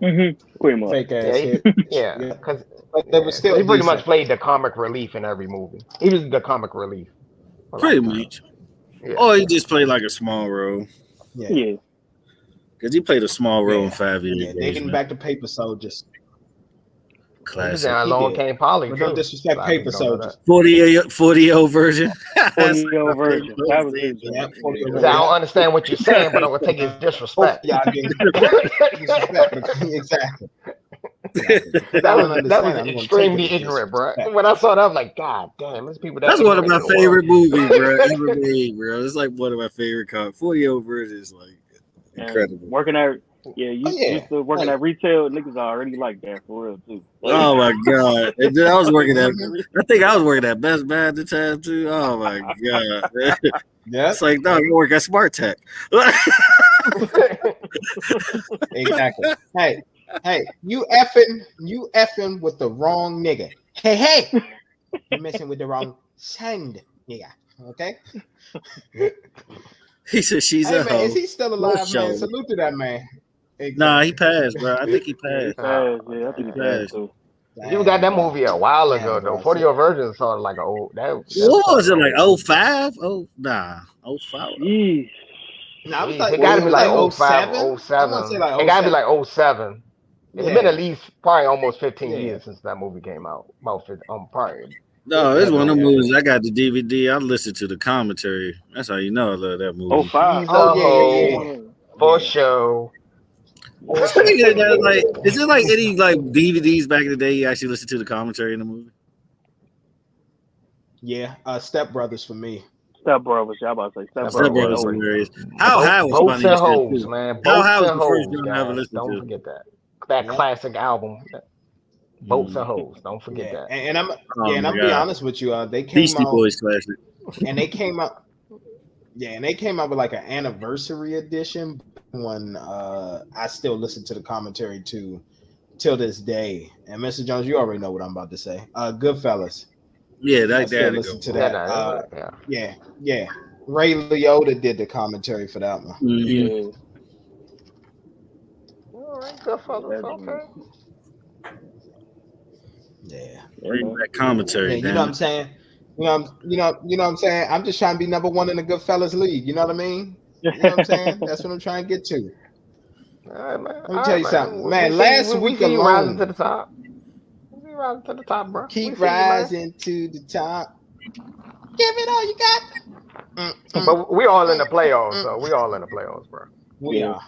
Pretty much. Fake ass. Yeah, because there was still he pretty much played the comic relief in every movie. He was the comic relief. Pretty much. Yeah. Or he just played a small role. Yeah. Because he played a small role in 5 years. Yeah, they getting back to Paper Soldiers. Classic. Long came Polly. Don't disrespect Paper Soldiers. 40-year version. 40-year version. That was it. I don't understand what you're saying, but I'm gonna take his disrespect. Y'all getting disrespect. Exactly. That was extremely ignorant, bro. When I saw that, I was like, God damn, there's people That's one of my favorite movies, bro. Ever made, bro. It's like one of my favorite 40-year versions, like incredible. And working at used to working at retail, niggas already like that for real too. Oh my god! And then I was working at, I think I was working at Best Buy at the time too. Oh my god! Yeah, it's like no, you work at Smart Tech. Exactly. Hey, you effing with the wrong nigga. Hey, you're messing with the wrong sand nigga. Okay. He said she's a man, hoe. is he still alive, man? Salute to that man. Exactly. Nah, he passed, bro. I think he passed. Yeah, I think he passed too. You got that movie a while ago, though. 40-year version sounded like an old. What was it, like 05? Oh, nah. 05. Nah, it gotta be like 05, 07. It gotta be like 07. It's been at least probably almost 15 years since that movie came out. About 50, probably. No, it's one of the movies. I got the DVD. I listened to the commentary. That's how you know I love that movie. 05. For sure. Is it like any like DVDs back in the day? You actually listen to the commentary in the movie? Yeah, Step Brothers for me. Step Brothers, y'all about to say Step Brothers are hilarious. How High was funny. Boats and Hoes, man. How High was the first one I ever listened to. Don't forget that. That classic album. Boats and Hoes. Don't forget that. And I'm be honest with you. They came Beastie out. Boys classic. And they came out. Yeah, and they came out with like an anniversary edition. When I still listen to the commentary till this day. And Mr. Jones, you already know what I'm about to say. Goodfellas. Yeah, that listen to that. Yeah. Ray Liotta did the commentary for that one. Mm-hmm. All right, Goodfellas. Okay. Yeah. Bring that commentary. You know what I'm saying? You know what I'm saying? I'm just trying to be number one in the Goodfellas league. You know what I mean? You know what I'm saying? That's what I'm trying to get to. All right, man. Let me tell you something, man. Last week alone, rising to the top. We rising to the top, bro. Keep rising to the top. Give it all you got. But we all in the playoffs, so we all in the playoffs, bro. We are.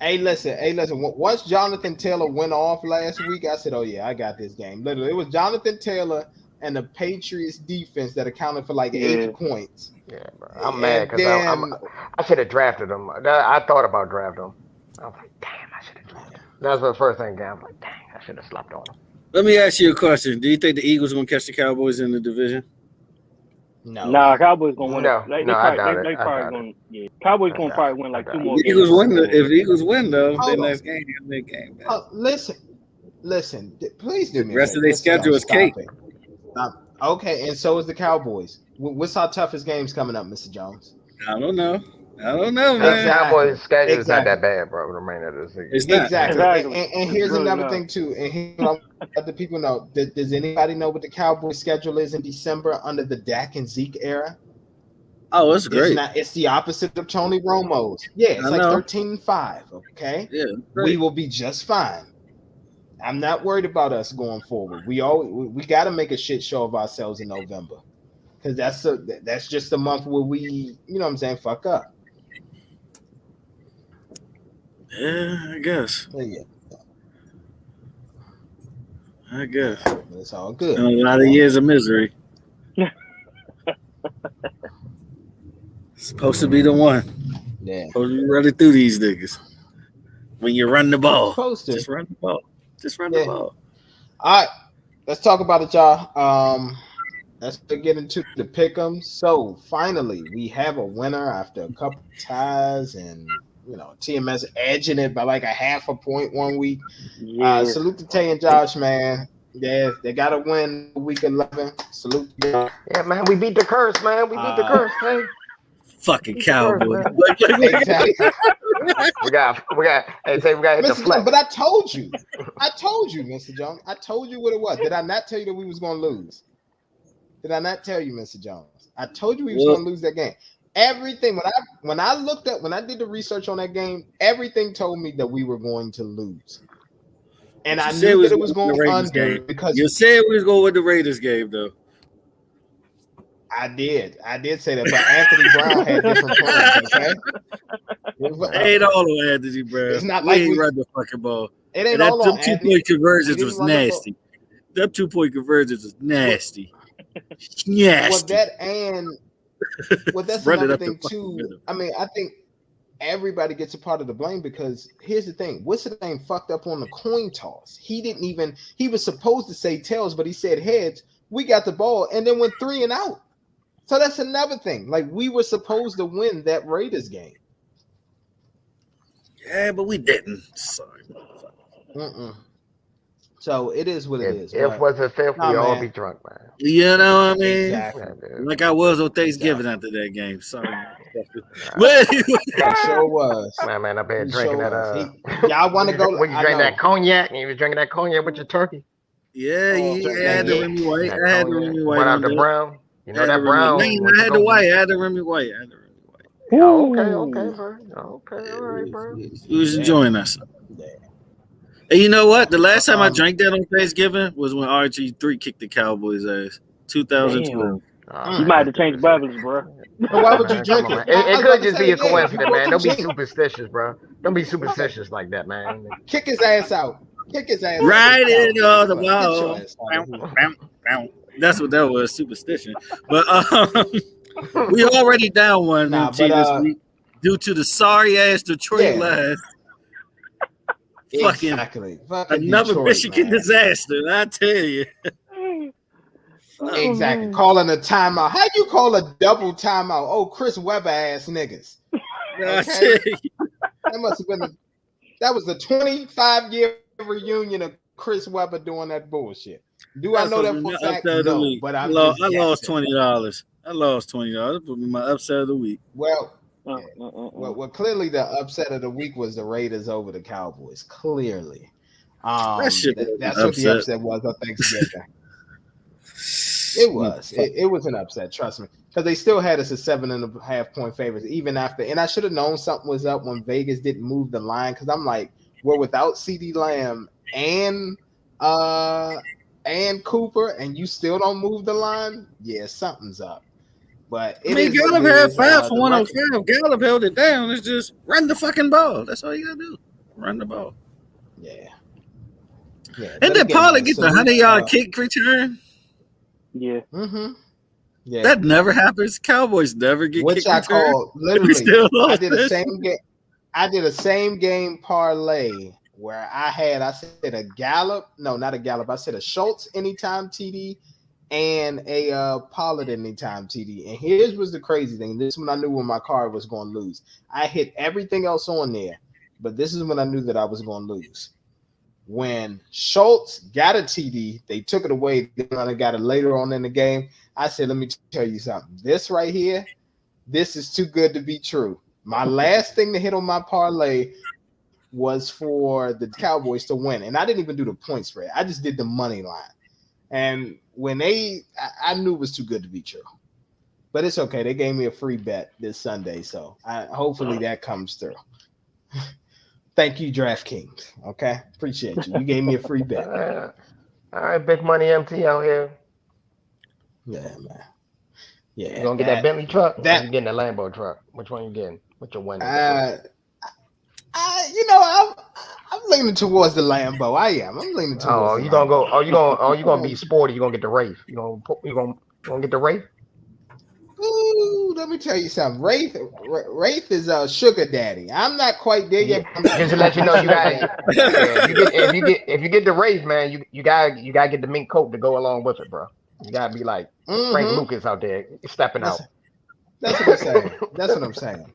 Hey, listen. Once Jonathan Taylor went off last week, I said, "Oh yeah, I got this game." Literally, it was Jonathan Taylor and the Patriots defense that accounted for like 80 points. Yeah, bro. I'm mad because I should have drafted him. I thought about drafting him. I was like, damn, I should have drafted him. That's the first thing. I'm like, dang, I should have slept on him. Let me ask you a question. Do you think the Eagles are going to catch the Cowboys in the division? No. Nah, Cowboys going to win. I doubt it. Cowboys going to probably win like 2 more games. If the Eagles win, though, then next game is a big game. Listen. Please do me. The rest of their schedule is cake. Okay, and so is the Cowboys. What's our toughest games coming up, Mr. Jones? I don't know, man. The Cowboys' schedule is not that bad, bro. The remainder of the season. It's not. Exactly. And here's really another thing, too. And here's what other people know. Does anybody know what the Cowboys' schedule is in December under the Dak and Zeke era? Oh, it's great. It's the opposite of Tony Romo's. Yeah, it's like 13-5, okay? Yeah. We will be just fine. I'm not worried about us going forward. We got to make a shit show of ourselves in November, because that's just the month where we, you know what I'm saying, fuck up. Yeah, I guess. Yeah. I guess. It's all good. A lot of years of misery. Supposed to be the one. Yeah. Supposed to be running through these niggas. When you run the ball. Just run the ball. The ball. All right. Let's talk about it, y'all. Let's get into the pick'em. So finally, we have a winner after a couple ties, and TMS edging it by like a half a point 1 week. Yeah. Salute to Tay and Josh, man. Yeah, they got to win week 11. Salute to them. Yeah, man, we beat the curse, man. We beat the curse, hey. Fucking Cowboys. Exactly. we got hit the flex. But I told you, Mr. Jones. I told you what it was. Did I not tell you that we was going to lose? Did I not tell you, Mr. Jones? I told you we was going to lose that game. Everything when I did the research on that game, everything told me that we were going to lose. And I knew that it was going under because you said we was going to win the Raiders game, though. I did say that, but Anthony Brown had different plans. Okay, ain't all of Anthony Brown. It's not like we run the fucking ball. It ain't And that all them on 2-point conversions He was didn't run the ball. nasty. Them 2-point conversions was nasty. Well, Nasty. that's Run it another up the thing fucking too. middle. I mean, I think everybody gets a part of the blame because here's the thing: what's the name fucked up on the coin toss? He was supposed to say tails, but he said heads. We got the ball and then went 3 and out. So that's another thing. Like we were supposed to win that Raiders game. Yeah, but we didn't. Sorry. So it is what it is. If was a fifth, we all be drunk, man. You know what I mean? Exactly. Like I was on Thanksgiving after that game. Sorry. I sure was. Man, I've been drinking that. Y'all want to go? When you drink that cognac, and you was drinking that cognac with your turkey. Yeah, I had the Remy White. I had the Remy White. What out the brown? You know that No, brown? I had the white. I had the Remy White. Oh, okay, bro. Okay, all right, bro. We was enjoying us. And you know what? The last time I drank that on Thanksgiving was when RG3 kicked the Cowboys' ass. 2012. You might have to change Bibles, bro. Why would you drink it? It could just be a coincidence, man. Don't be superstitious, bro. Don't be superstitious like that, man. Kick his ass out. Right in on the ball. That's what that was, superstition. But we already down one MT this week due to the sorry ass Detroit last. Fucking another Detroit, Michigan disaster, I tell you. Exactly. Calling a timeout. How you call a double timeout? Oh, Chris Webber ass niggas. Okay? That must have been that was the 25-year reunion of Chris Webber doing that bullshit. Do I know that for a fact? No, but I lost $20. I lost $20. That put me my upset of the week. Well, clearly the upset of the week was the Raiders over the Cowboys. Clearly. That's what the upset was on Thanksgiving. It was. It was an upset, trust me. Because they still had us at 7.5 point favorites, even after. And I should have known something was up when Vegas didn't move the line. Because I'm like, we're without CeeDee Lamb and Cooper, and you still don't move the line. Yeah, something's up. But Gallup had 5 for 105. Gallup held it down. It's just run the fucking ball. That's all you gotta do. Run the ball. Yeah. And then Pollard get the 100-yard kick return. Yeah. Mm-hmm. Yeah. That never happens. Cowboys never get which I call literally. I did a same game. I did a same game parlay where I said a Gallup. No, not a Gallup. I said a Schultz anytime TD and a Pollard anytime TD. And here's was the crazy thing. This is when I knew when my card was going to lose. I hit everything else on there, but this is when I knew that I was going to lose. When Schultz got a TD, they took it away. Then I got it later on in the game. I said, let me tell you something. This right here, this is too good to be true. My last thing to hit on my parlay was for the Cowboys to win. And I didn't even do the point spread. I just did the money line. And when I knew it was too good to be true. But it's okay. They gave me a free bet this Sunday. So hopefully that comes through. Thank you, DraftKings. Okay, appreciate you. You gave me a free bet. All right, big money MT out here. Yeah, man. Yeah, you gonna get that Bentley truck? Or you getting the Lambo truck? Which one you getting? What's your winning? I'm leaning towards the Lambo. I am. I'm leaning towards. You gonna go? You gonna be sporty? You gonna get the Wraith? You gonna get the Wraith? Ooh, let me tell you something. Wraith is a sugar daddy. I'm not quite there yet. Just to let you know, you got if you get the Wraith, man, you gotta get the mink coat to go along with it, bro. You gotta be like Frank Lucas out there stepping out. That's what I'm saying.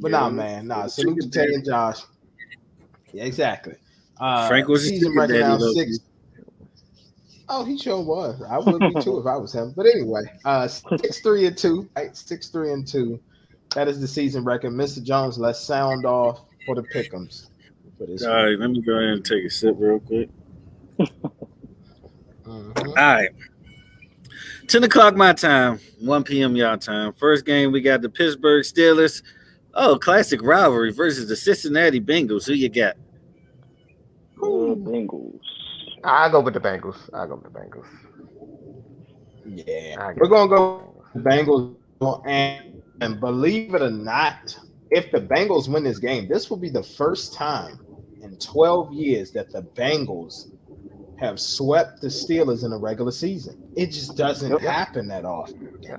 But man, salute to Tay and Josh. Yeah, exactly. Frank was season record now 6. Oh, he sure was. I would be too if I was him. But anyway, 6-3-2, right? 6-3-2. That is the season record. Mr. Jones, let's sound off for the pick'ems. All right, let me go ahead and take a sip real quick. All right. 10 o'clock my time, 1 p.m. y'all time. First game, we got the Pittsburgh Steelers. Oh, classic rivalry versus the Cincinnati Bengals. Who you got? Bengals. I'll go with the Bengals. Yeah. We're going to go Bengals. And believe it or not, if the Bengals win this game, this will be the first time in 12 years that the Bengals have swept the Steelers in a regular season. It just doesn't happen that often. Yeah.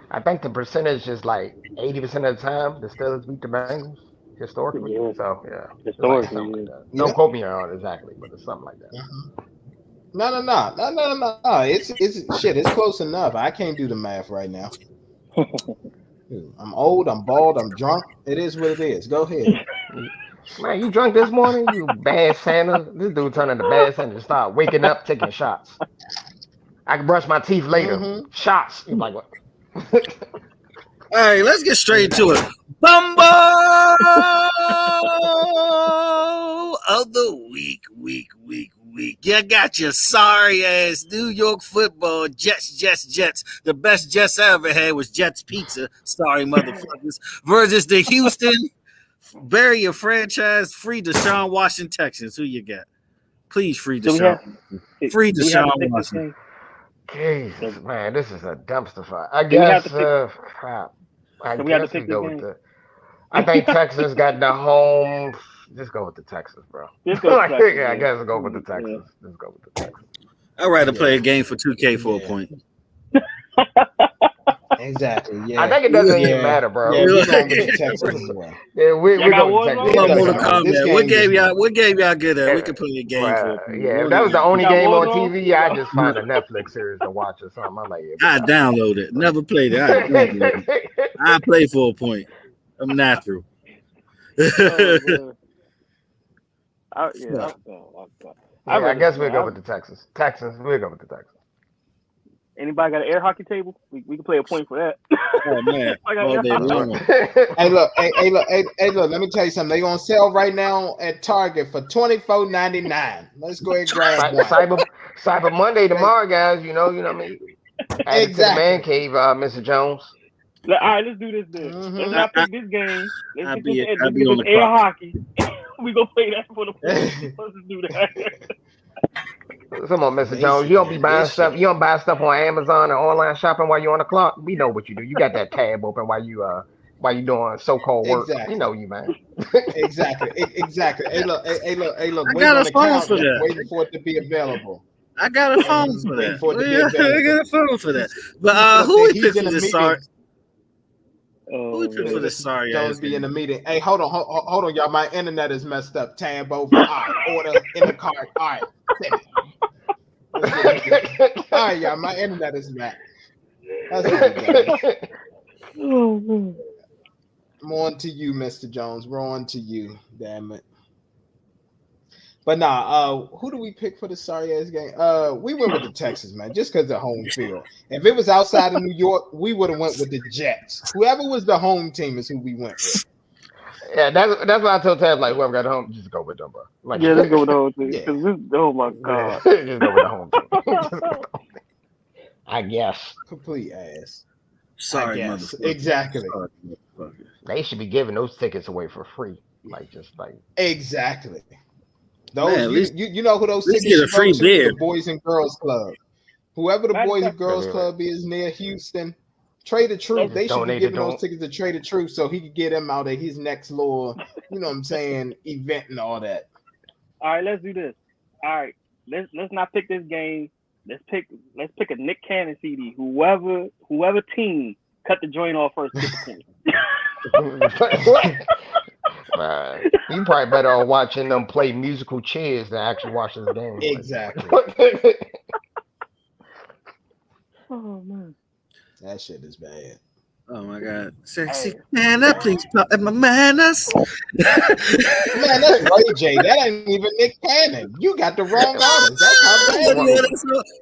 I think the percentage is like 80% of the time the Steelers beat the Bengals historically. Yeah. So yeah, Historically, like something like that. Don't quote me on it exactly, but it's something like that. No. It's shit. It's close enough. I can't do the math right now. I'm old. I'm bald. I'm drunk. It is what it is. Go ahead. Man, you drunk this morning? You bad Santa. This dude turned into bad Santa to start waking up taking shots. I can brush my teeth later. Mm-hmm. Shots. You're like, what? All right, let's get straight to it. Bumbo of the week. You got your sorry ass New York football Jets. The best Jets I ever had was Jets Pizza. Sorry, motherfuckers. Versus the Houston bury your franchise free Deshaun Washington Texans. Who you got? Please free Deshaun. Free Deshaun Washington. Jesus, man, this is a dumpster fire. I guess. I guess we go with the. I think Texas got the home. Just go with the Texans, bro. I guess go with the Texans. Yeah. Just go with the Texans. I'd rather play a game for 2K for a point. Exactly. Yeah. I think it doesn't even matter, bro. Yeah, we're going with the Texans anyway. Yeah, we're going with the Texans. What game y'all good at? We can play a game for a point. Yeah, if that was the only game on TV, I just find a Netflix series to watch or something. I'm like, I download it. Never played it. I play for a point. I'm natural. I guess we'll go with the Texans. We'll go with the Texans. Anybody got an air hockey table? We can play a point for that. Oh man! Hey, look. Let me tell you something. They're gonna sell right now at Target for $24.99. Let's go ahead and grab one. Cyber Monday tomorrow, guys. You know what I mean. Exactly. To the man cave, Mr. Jones. All right, let's do this then. Let's not pick this game. Let's get this air hockey. We gonna play that for the points. Let's do that. Come on, Mr. Jones. You don't be buying stuff. You don't buy stuff on Amazon or online shopping while you're on the clock. We know what you do. You got that tab open while you doing so-called work. Exactly. We know you, man. Exactly. Hey, look. I got a phone for that. Waiting for it to be available. I got a phone for that. I got a phone for that. But who we picked for this? Sorry. Who we picked for this? Sorry, Jones be in the meeting. Hey, hold on, y'all. My internet is messed up. Tab over. All right, order in the cart. All right. All right, y'all. My internet is back. That's what I'm on to you, Mr. Jones. We're on to you. Damn it. But who do we pick for the sorry ass game? We went with the Texans, man, just because of home field. If it was outside of New York, we would have went with the Jets. Whoever was the home team is who we went with. Yeah, that's why I told Tab, like, whoever got home, just go with them, bro. Like, let's go with the home team. Oh my god, just go with the home team. I guess. Complete ass. Sorry, motherfucker. Exactly. They should be giving those tickets away for free, exactly. Those man, you know who those tickets get a free beer. The Boys and Girls Club. Whoever the Boys and Girls Club is near Houston, Trade the Truth. They should be giving those tickets to Trade the Truth so he could get him out of his next little, you know what I'm saying, event and all that. All right, let's do this. All right, let's not pick this game. Let's pick a Nick Cannon CD. Whoever team cut the joint off first. You probably better off watching them play musical chairs than actually watch this game. Exactly. Oh man, that shit is bad. Oh my god, sexy Nana, please pop at my manners. Man, that's Ray J. That ain't even Nick Cannon. You got the wrong artist. That's how bad.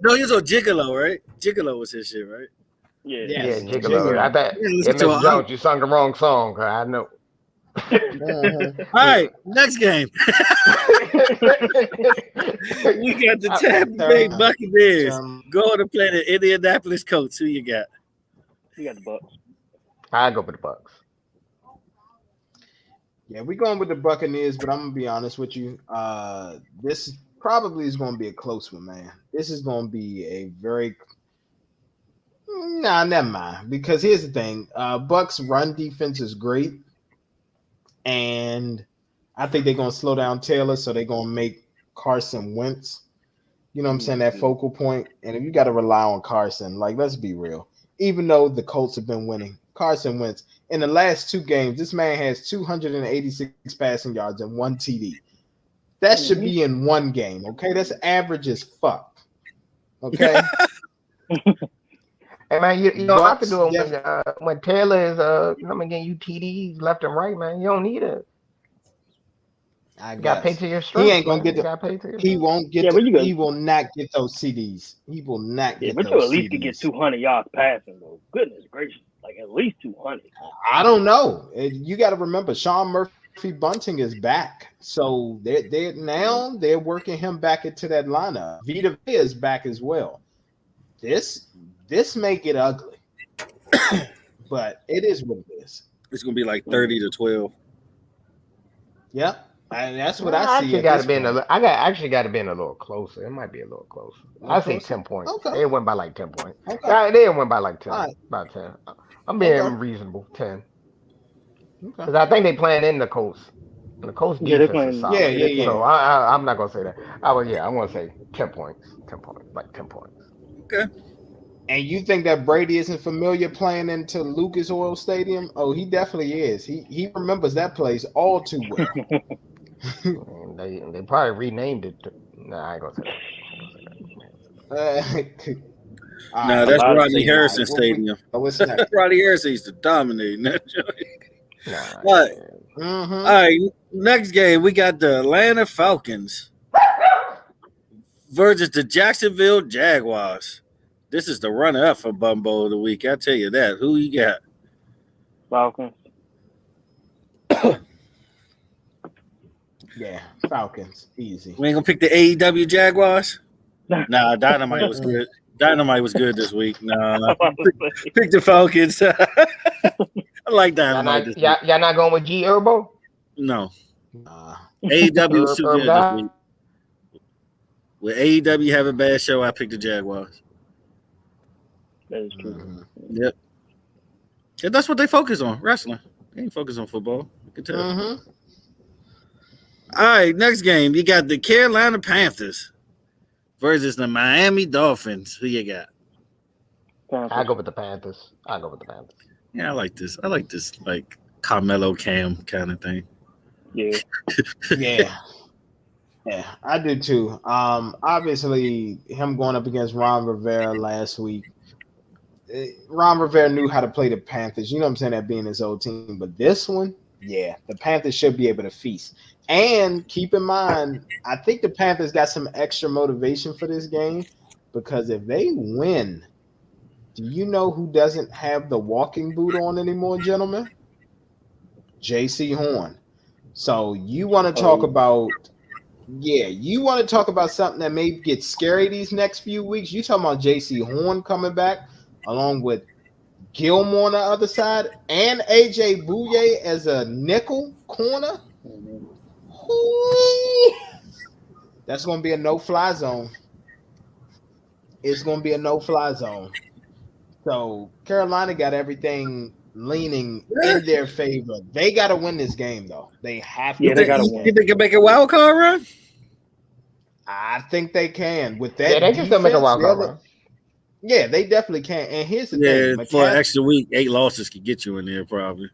No, he was on Gigolo, right? Gigolo was his shit, right? Yeah, Gigolo. I bet. Mr. Jones, you sung the wrong song. I know. All right, next game. We got the Tampa Bay Buccaneers going to play the Indianapolis Colts. Who you got? You got the Bucs. I go with the Bucs. Yeah, we're going with the Buccaneers, but I'm gonna be honest with you. This probably is going to be a close one, man. This is going to be a very never mind. Because here's the thing: Bucs' run defense is great. And I think they're gonna slow down Taylor, so they're gonna make Carson Wentz. You know what I'm saying? That focal point. And if you got to rely on Carson, like, let's be real. Even though the Colts have been winning, Carson Wentz, in the last 2 games, this man has 286 passing yards and 1 TD. That should be in 1 game, okay? That's average as fuck, okay? Hey, man, you don't have to do it when Taylor is getting you TDs left and right, man. You don't need it. You got to pay to your strength. He ain't gonna get he won't get. He will not get those CDs. He will not get those CDs. But you at least could get 200 yards passing, though. Goodness gracious, like at least 200. I don't know. You got to remember, Sean Murphy Bunting is back, so they're working him back into that lineup. Vita Vea is back as well. This may get ugly, but it is what it is. It's gonna be like 30-12. Yep. And that's what I see. I actually got to be in a little closer. It might be a little closer. I say 10 points. Okay. They went by like 10 points. Okay. They went by like 10. Right. About 10. I'm being reasonable. 10. Because I think they playing in the Colts. And the Colts defense is solid. Yeah. So I'm not gonna say that. I'm gonna say 10 points. 10 points. Like 10 points. Okay. And you think that Brady isn't familiar playing into Lucas Oil Stadium? Oh, he definitely is. He remembers that place all too well. They probably renamed it. I ain't gonna say that. No, that's Rodney Harrison Stadium. Rodney Harrison used to dominate in that joint. All right, next game we got the Atlanta Falcons versus the Jacksonville Jaguars. This is the runner-up for Bumbo of the week. I'll tell you that. Who you got? Falcons. Yeah, Falcons. Easy. We ain't going to pick the AEW Jaguars? Nah, Dynamite was good. Dynamite was good this week. Nah. Pick the Falcons. I like Dynamite. Y'all not going with G Herbo? No. AEW was too good this week. With AEW have a bad show, I picked the Jaguars. That is true. Yep. And that's what they focus on, wrestling. They ain't focus on football. You can tell. All right, next game. You got the Carolina Panthers versus the Miami Dolphins. Who you got? I go with the Panthers. Yeah, I like this. Like Carmelo Cam kind of thing. Yeah. Yeah, I do too. Obviously, him going up against Ron Rivera last week. Ron Rivera knew how to play the Panthers. You know what I'm saying? That being his old team. But this one, yeah, the Panthers should be able to feast. And keep in mind, I think the Panthers got some extra motivation for this game because if they win, do you know who doesn't have the walking boot on anymore, gentlemen? J.C. Horn. So you want to talk about something that may get scary these next few weeks. You talking about J.C. Horn coming back along with Gilmore on the other side and A.J. Bouye as a nickel corner. That's going to be a no-fly zone. It's going to be a no-fly zone. So Carolina got everything leaning in their favor. They got to win this game, though. They have to. Yeah, they got to win. You think they can make a wild card run? I think they can. With that, they can still make a wild card run. Yeah, they definitely can. And here's the thing. For an extra week, 8 losses could get you in there probably.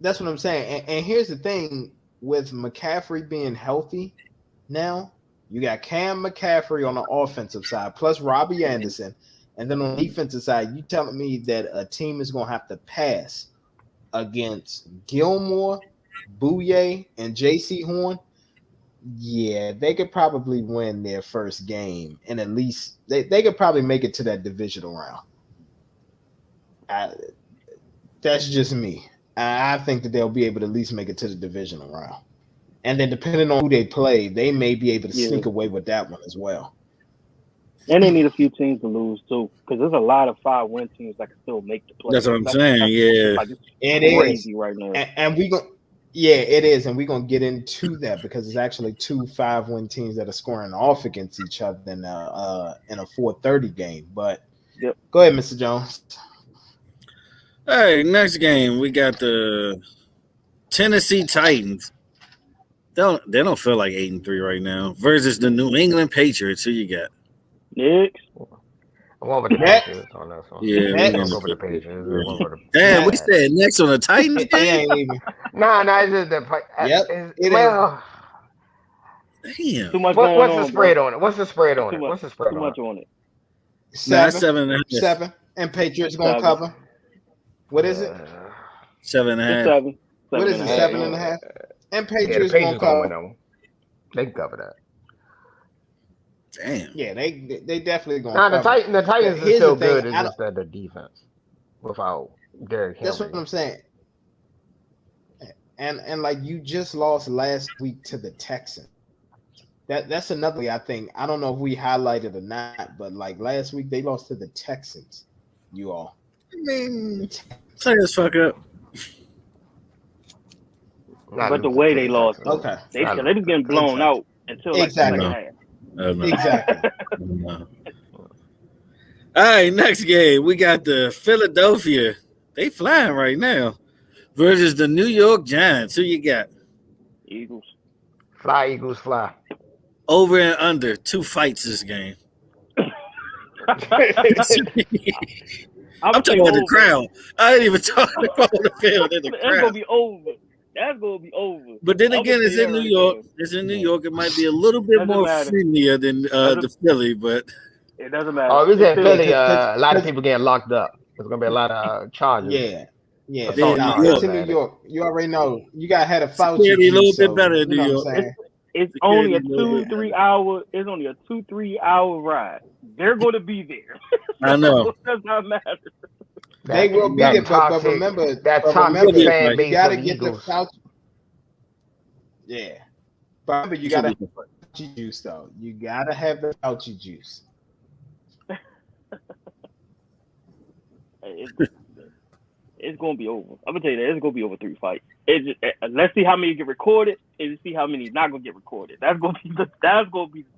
That's what I'm saying. And here's the thing. With McCaffrey being healthy now, you got Cam McCaffrey on the offensive side, plus Robbie Anderson. And then on the defensive side, you telling me that a team is going to have to pass against Gilmore, Bouye, and J.C. Horn? Yeah, they could probably win their first game. And at least they could probably make it to that divisional round. That's just me. I think that they'll be able to at least make it to the divisional round. And then depending on who they play, they may be able to sneak away with that one as well. And they need a few teams to lose, too, because there's a lot of 5-win teams that can still make the play. That's what I'm saying, yeah. Like, it's crazy right now. And we go. Yeah, it is, and we're going to get into that because it's actually 2 5-win teams that are scoring off against each other in a 4:30 game. But Go ahead, Mr. Jones. Hey, next game, we got the Tennessee Titans They don't feel like 8-3 right now. Versus the New England Patriots. Who you got? Next. I'm going with the Patriots on this one. Yeah, I'm going to go with the Patriots. Damn, we said next on the Titans game. Nah, it's just the. Well, damn. Too much what's on, the spread bro. on it? What's the spread on it? Much, What's the spread too on much it? on it. 7. 7.5. 7. And Patriots gonna cover. What is it? 7.5. 7. What is it? 7.5. And Patriots gonna cover. win that one. They can cover that. Damn. Yeah, they definitely gonna. Nah, the Titans are still good. It's just that the defense without Derrick Henry. That's what I'm saying. And like you just lost last week to the Texans. That's another way I think. I don't know if we highlighted or not, but like last week they lost to the Texans. You all. I mean, Titans fuck up. But the way they lost, okay, they was getting blown out until like the second half. Exactly. All right, next game we got the Philadelphia. They flying right now versus the New York Giants. Who you got? Eagles. Fly, Eagles, fly. Over and under 2 fights this game. I'm talking about the crowd. I ain't even talking about the field. That's gonna be over. That's gonna be over. But then again, it's in New York. It's in New York. It might be a little bit more friendlier than the Philly, but it doesn't matter. Oh, we said Philly. A lot of people getting locked up. There's gonna be a lot of charges. Yeah. It's in New York. You already know. You got had a Fauci. It's a little bit better in New York. It's only a 2-3 hour. It's only a 2-3 hour ride. They're going to be there. I know. It does not matter. They will be there, but remember that toxic fan base. You got to get the Fauci. Yeah, but remember you got to have the Fauci juice though. You got to have the Fauci juice. It's going to be over. I'm gonna tell you that it's going to be over 3 fights. Let's see how many get recorded, and see how many not going to get recorded. That's going to be the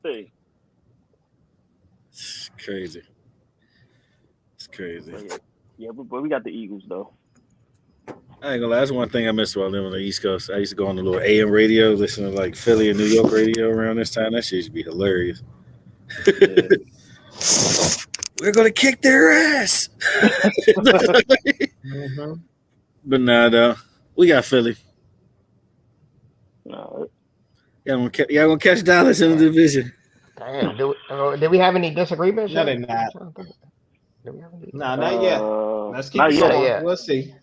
thing. It's crazy. It's crazy. But we got the Eagles though. I ain't gonna lie. That's one thing I miss while living on the East Coast. I used to go on the little AM radio, listen to like Philly and New York radio around this time. That shit used to be hilarious. Yeah. We're gonna kick their ass. But nah, though. We got Philly. No. Y'all gonna catch Dallas in the division. Damn. Did we have any disagreements? No, they're not. No, not yet. Let's keep going. Yeah. We'll see.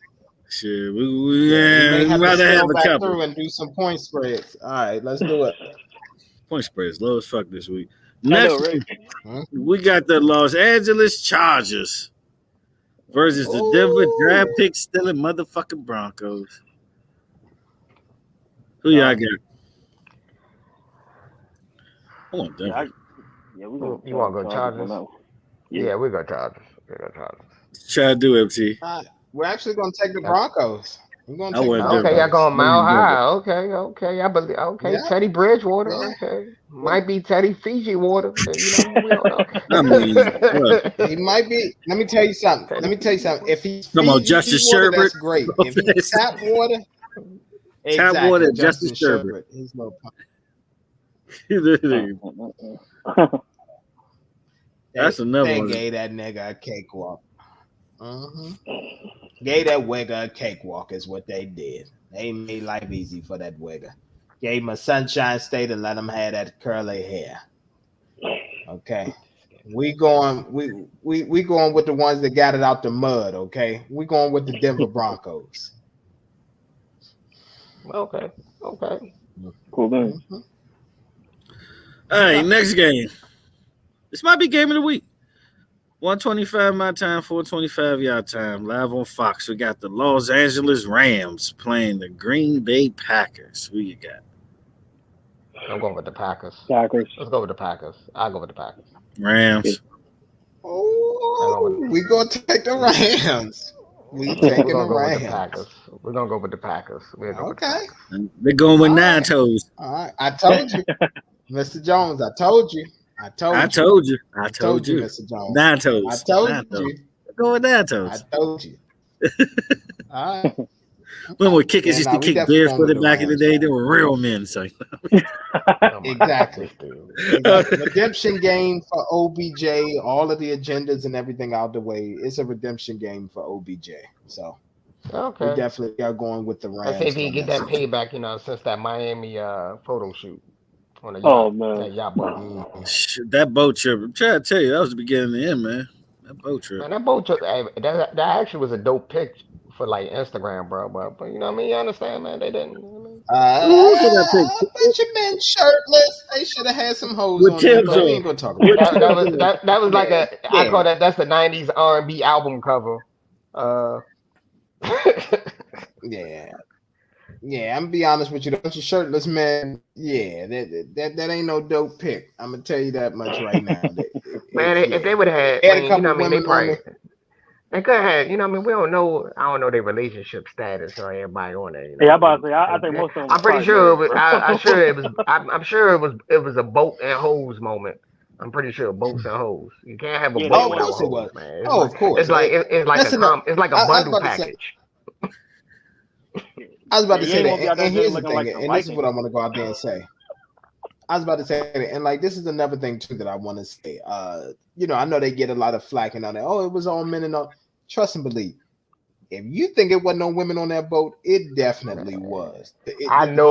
Shit, we may rather have a back couple. Through and do some point spreads. All right, let's do it. Point spreads low as fuck this week. Next, we got the Los Angeles Chargers versus the Denver draft pick stealing motherfucking Broncos. Who y'all got? I want Denver. You want to go Chargers? Yeah, we got Chargers. Try to do MT. We're actually going to take the Broncos. We're going to take okay, y'all going mile high. Okay. I believe. Okay, yeah. Teddy Bridgewater. Yeah. Okay, might be Teddy Fiji Water. We don't know. He might be. Let me tell you something. If he's come on, Justice Sherbert, that's great. If he's tap water, tap water, Justice Sherbert. He's no That's another one. They gave that nigga a cakewalk. Gave that wigger a cakewalk is what they did. They made life easy for that wigger. Gave him a Sunshine State and let him have that curly hair. Okay. We going with the ones that got it out the mud, okay? We going with the Denver Broncos. Okay. Cool man. All right, next game. This might be game of the week. 125 my time, 425 y'all time. Live on Fox. We got the Los Angeles Rams playing the Green Bay Packers. Who you got? I'm going with the Packers. Let's go with the Packers. I'll go with the Packers. Rams. Oh, we going to take the Rams. We taking the Rams. We're going to go with the Packers. Okay. They're going with 9 toes. All right. I told you. Mr. Jones, I told you. I told you, Mr. Jones. 9 toes. I told you. Go with 9 toes. I told you. All right. When kickers used to kick barefooted back in the day, they were real men. So exactly. Redemption game for OBJ. All of the agendas and everything out the way. It's a redemption game for OBJ. So we definitely are going with the Rams. Let's see if he get that payback. Since that Miami photo shoot on the yacht. Man, that yacht boat. That boat trip. I'm trying to tell you, that was the beginning of the end, man. That boat trip. Man, that boat trip. That actually was a dope pic for like Instagram, bro. But you know what I mean? You understand, man? They didn't. I bet you men shirtless. They should have had some hoes on there, but we ain't gonna talk about that was like I call that. That's the '90s R&B album cover. Yeah. I'm gonna be honest with you. Don't you shirtless man? Yeah, that ain't no dope pic. I'm gonna tell you that much right now. If they would have had, you know what I mean? They probably. They could have, you know what I mean? We don't know. I don't know their relationship status or everybody on there. Yeah, I'm about to say. I think most of them. I'm pretty sure it was. I'm sure it was. I'm sure it was a boat and hose moment. I'm pretty sure boats and hoes. You can't have a boat without hose, man. Of course. It's like a bundle package. I was about to say that, and here's the thing, and this is what I want to go out there and say. I was about to say that, and like this is another thing too that I want to say. I know they get a lot of flack and all that. Oh, it was all men and all. Trust and believe. If you think it wasn't no women on that boat, it definitely was. I know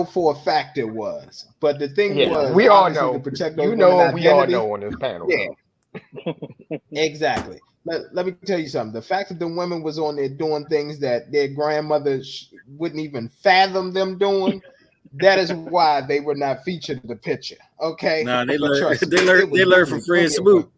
for a fact it was. But the thing was, we all know. To protect those we all know on this panel. Yeah, exactly. Let me tell you something. The fact that the women was on there doing things that their grandmothers wouldn't even fathom them doing, that is why they were not featured in the picture. Okay? Nah, they learned from Fred Smoot.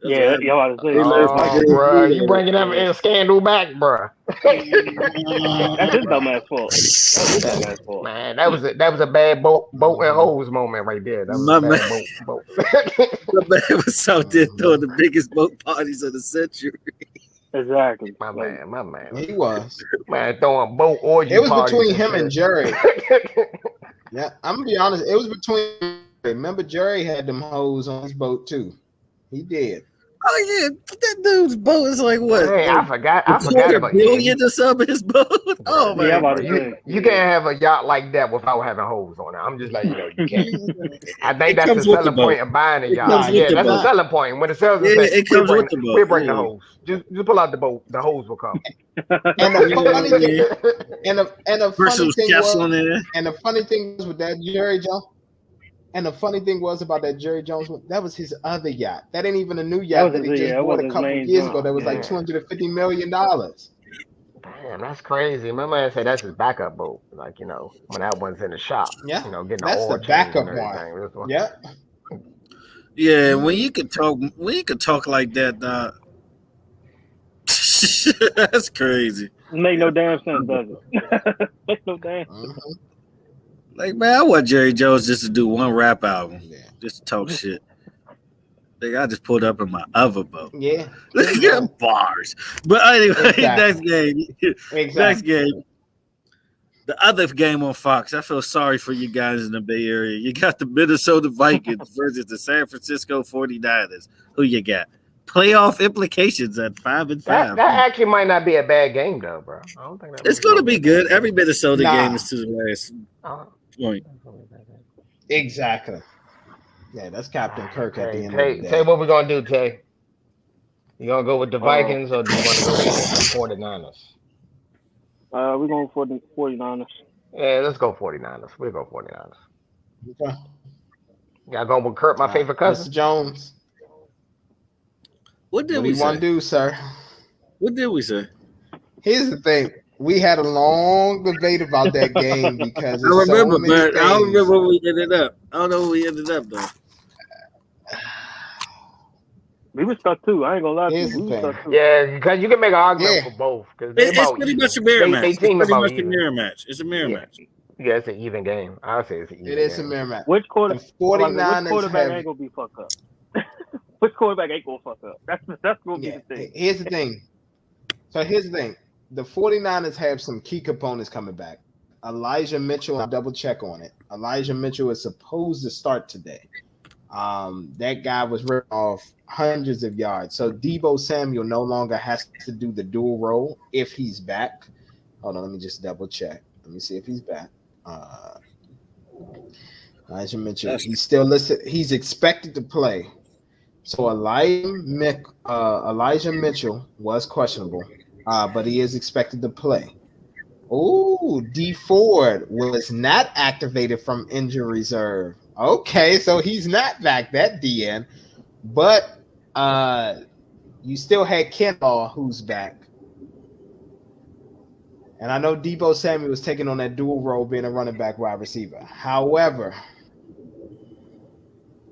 Yeah, you about to say. Bro, you bringing them in scandal back, bro. That's his dumbass fault. Man, that was a bad boat and hose moment right there. That was a bad boat. My man was out there throwing the biggest boat parties of the century. Exactly. My man. He was. Man, throwing boat orgy. It was between him and Jerry. Yeah, I'm gonna be honest. It was between. Remember, Jerry had them hoes on his boat too. He did. Oh yeah, that dude's boat is like what? Hey, I forgot about $2 or something his boat. Oh my god! You can't have a yacht like that without having hoes on it. I'm just like, you can't. I think that's the selling point of buying a yacht. Yeah, that's the selling point. When the sellers say, we bring the hoes. Just pull out the boat. The hoes will come. And the funny thing was with that Jerry Jones. And the funny thing was about that Jerry Jones one, that was his other yacht. That ain't even a new yacht that he just bought a couple of years ago. That was like $250 million. Damn, that's crazy. My man said that's his backup boat. Like, when that one's in the shop. Yeah. Getting that's the backup one. Yeah. Yeah, when you could talk like that, that's crazy. Make no damn sense, does it? Make no damn sense. Mm-hmm. Like, man, I want Jerry Jones just to do one rap album, just to talk shit. Like, I just pulled up in my other boat. Yeah. Look at bars. But anyway, next game. Next game. The other game on Fox. I feel sorry for you guys in the Bay Area. You got the Minnesota Vikings versus the San Francisco 49ers. Who you got? Playoff implications at 5-5. That actually might not be a bad game, though, bro. I don't think it's going to be good. Every Minnesota game is to the last point. Exactly. Yeah, that's Captain Kirk at the end of the day. Tay, what we going to do, Tay? You going to go with the Vikings or do you want to go with the 49ers? We're going for the 49ers. Yeah, let's go 49ers. We'll go 49ers. Okay. Y'all going with Kurt, my favorite cousin? Mr. Jones. What did we say? Want to do, sir? What did we say? Here's the thing. We had a long debate about that game because I remember, but I don't remember where we ended up. I don't know where we ended up, though. We were stuck, too. I ain't going to lie to you. We were stuck, too. Yeah, because you can make an argument for both. It's pretty much a mirror match. It's pretty much a mirror match. It's a mirror match. Yeah, it's an even game. I would say it's an even game. It is a mirror match. Which quarterback ain't going to be fucked up? Which quarterback ain't going to fuck up? That's going to be the thing. Here's the thing. The 49ers have some key components coming back. Elijah Mitchell, I'll double check on it. Elijah Mitchell is supposed to start today. That guy was ripping off hundreds of yards. So Deebo Samuel no longer has to do the dual role if he's back. Hold on, let me just double check. Let me see if he's back. Elijah Mitchell, he's still listed. He's expected to play. So Elijah Mitchell was questionable, but he is expected to play. Oh, D Ford was not activated from injury reserve. Okay, so he's not back, that DN. But you still had Kenall, who's back. And I know Deebo Samuel was taking on that dual role, being a running back wide receiver. However,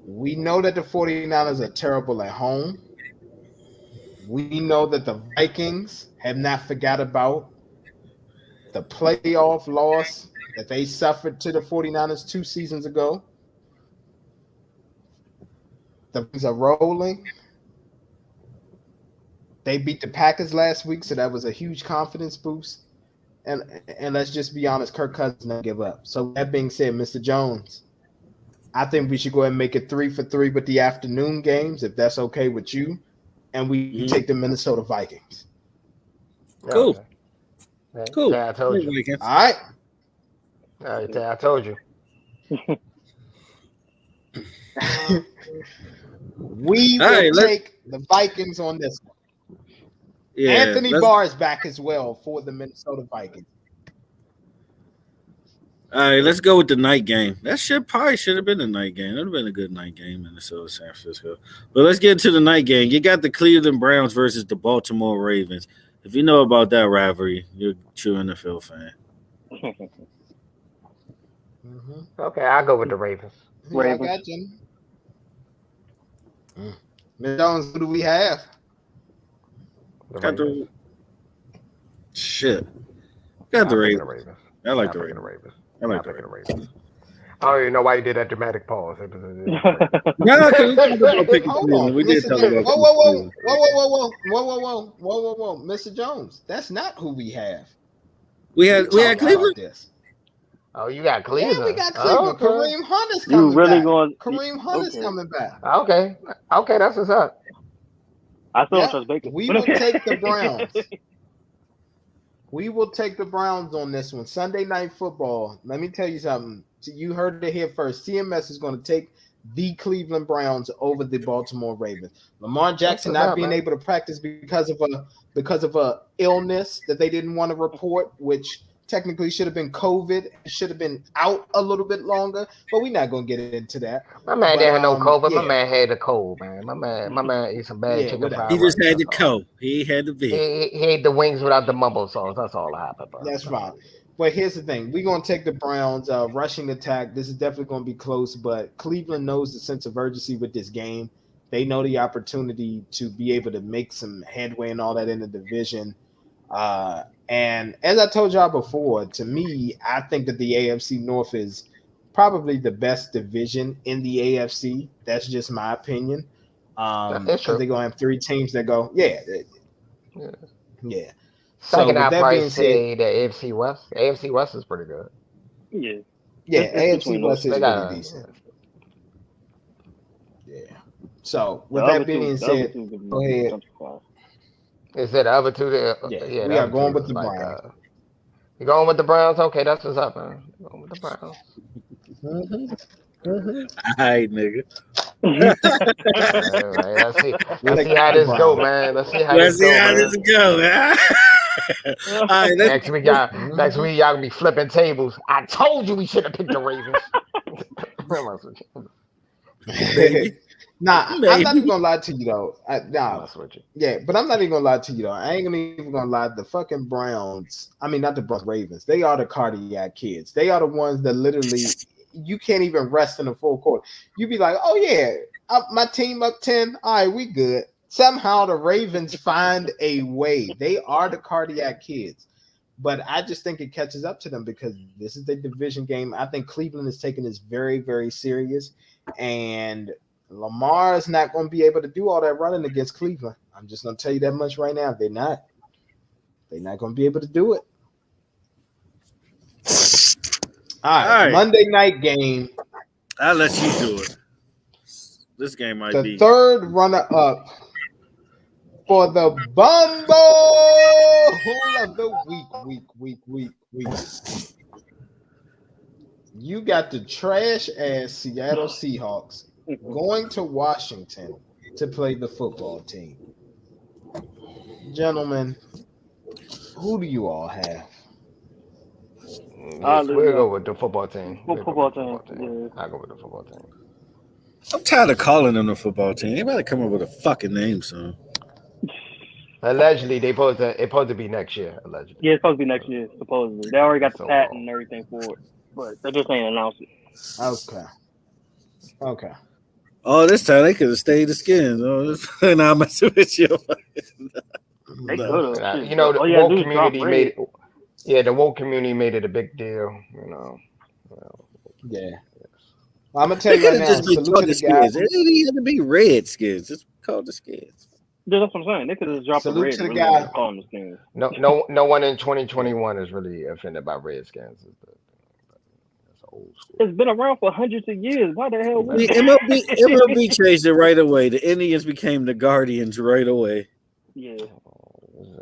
we know that the 49ers are terrible at home. We know that the Vikings have not forgot about the playoff loss that they suffered to the 49ers 2 seasons ago. The Vikings are rolling. They beat the Packers last week, so that was a huge confidence boost. And let's just be honest, Kirk Cousins never give up. So that being said, Mr. Jones, I think we should go ahead and make it 3 for 3 with the afternoon games, if that's okay with you. And we take the Minnesota Vikings. Cool. Okay. Cool. Yeah, I told you. All right. I told you. We will take the Vikings on this one. Yeah, Anthony Barr is back as well for the Minnesota Vikings. All right, let's go with the night game. That probably should have been a night game. That would have been a good night game, Minnesota, San Francisco. But let's get to the night game. You got the Cleveland Browns versus the Baltimore Ravens. If you know about that rivalry, you're a true NFL fan. Okay, I'll go with the Ravens. I got you. Ms. Jones, who do we have? Got the Ravens. I like the Ravens. I like the Ravens. I don't even know why you did that dramatic pause. No, because we talked about picking Cleveland. We did talk about Whoa, Mr. Jones, that's not who we have. We had Cleveland. Oh, you got Cleveland. Yeah, we got Cleveland. Okay. Kareem Hunt is coming back. Kareem Hunt is coming back. Okay, that's what's up. I still trust Baker. We will take the Browns. We will take the Browns on this one. Sunday Night Football. Let me tell you something. You heard it here first. CMS is going to take the Cleveland Browns over the Baltimore Ravens. Lamar Jackson not being able to practice because of a illness that they didn't want to report, which technically should have been COVID. Should have been out a little bit longer, but we're not going to get into that. My man didn't have no COVID. Yeah. My man had the cold, man. My man ate some bad chicken fried rice. He just had the cold. He had the beef. He ate the wings without the mumbo sauce. That's all that happened, bro. That's fine. But here's the thing. We're going to take the Browns rushing attack. This is definitely going to be close, but Cleveland knows the sense of urgency with this game. They know the opportunity to be able to make some headway and all that in the division. And as I told y'all before, to me, I think that the AFC North is probably the best division in the AFC. That's just my opinion. Because they're going to have 3 teams that go, yeah. Second, I probably say the AFC West. The AFC West is pretty good. Yeah, AFC West is pretty decent. Yeah. So, with that being said, go ahead. Is it the other two? Yeah, we are going with the Browns. You going with the Browns? Okay, that's what's up, man. Going with the Browns. All right, nigga. Let's see how this go, man. Let's see how this go, man. All right, next week, y'all gonna be flipping tables. I told you we should have picked the Ravens. I'm not even gonna lie to you though. Yeah, but I'm not even gonna lie to you though. I ain't even gonna lie. The fucking Browns. I mean, not the Ravens. They are the cardiac kids. They are the ones that literally you can't even rest in the full court. You be like, oh yeah, my team up 10. All right, we good. Somehow the Ravens find a way. They are the cardiac kids. But I just think it catches up to them because this is the division game. I think Cleveland is taking this very, very serious. And Lamar is not going to be able to do all that running against Cleveland. I'm just going to tell you that much right now. They're not going to be able to do it. All right. Monday night game. I'll let you do it. This game might the be third runner-up for the Bumble of the week. You got the trash-ass Seattle Seahawks going to Washington to play the football team. Gentlemen, who do you all have? Yes, we'll go with the football team. Football team. Yeah. I'll go with the football team. I'm tired of calling them the football team. They better come up with a fucking name soon. Allegedly, it's supposed to be next year. Allegedly. Yeah, it's supposed to be next year, supposedly. They already got the patent and everything for it, but they just ain't announced it. Okay. Oh, this time they could have stayed the Skins. Oh, now I'm messing with you. They could have. You know, the woke community made it. Yeah, the woke community made it a big deal. You know. Yeah. I'm gonna tell you right now. Salute to the guys. It didn't even have to be red Skins. It's called the Skins. Yeah, that's what I'm saying. They could have just dropped Salute red. To the guy. Calling the Skins. No one in 2021 is really offended by Redskins. That's old school. It's been around for hundreds of years. Why the hell? MLB changed it right away. The Indians became the Guardians right away. Yeah.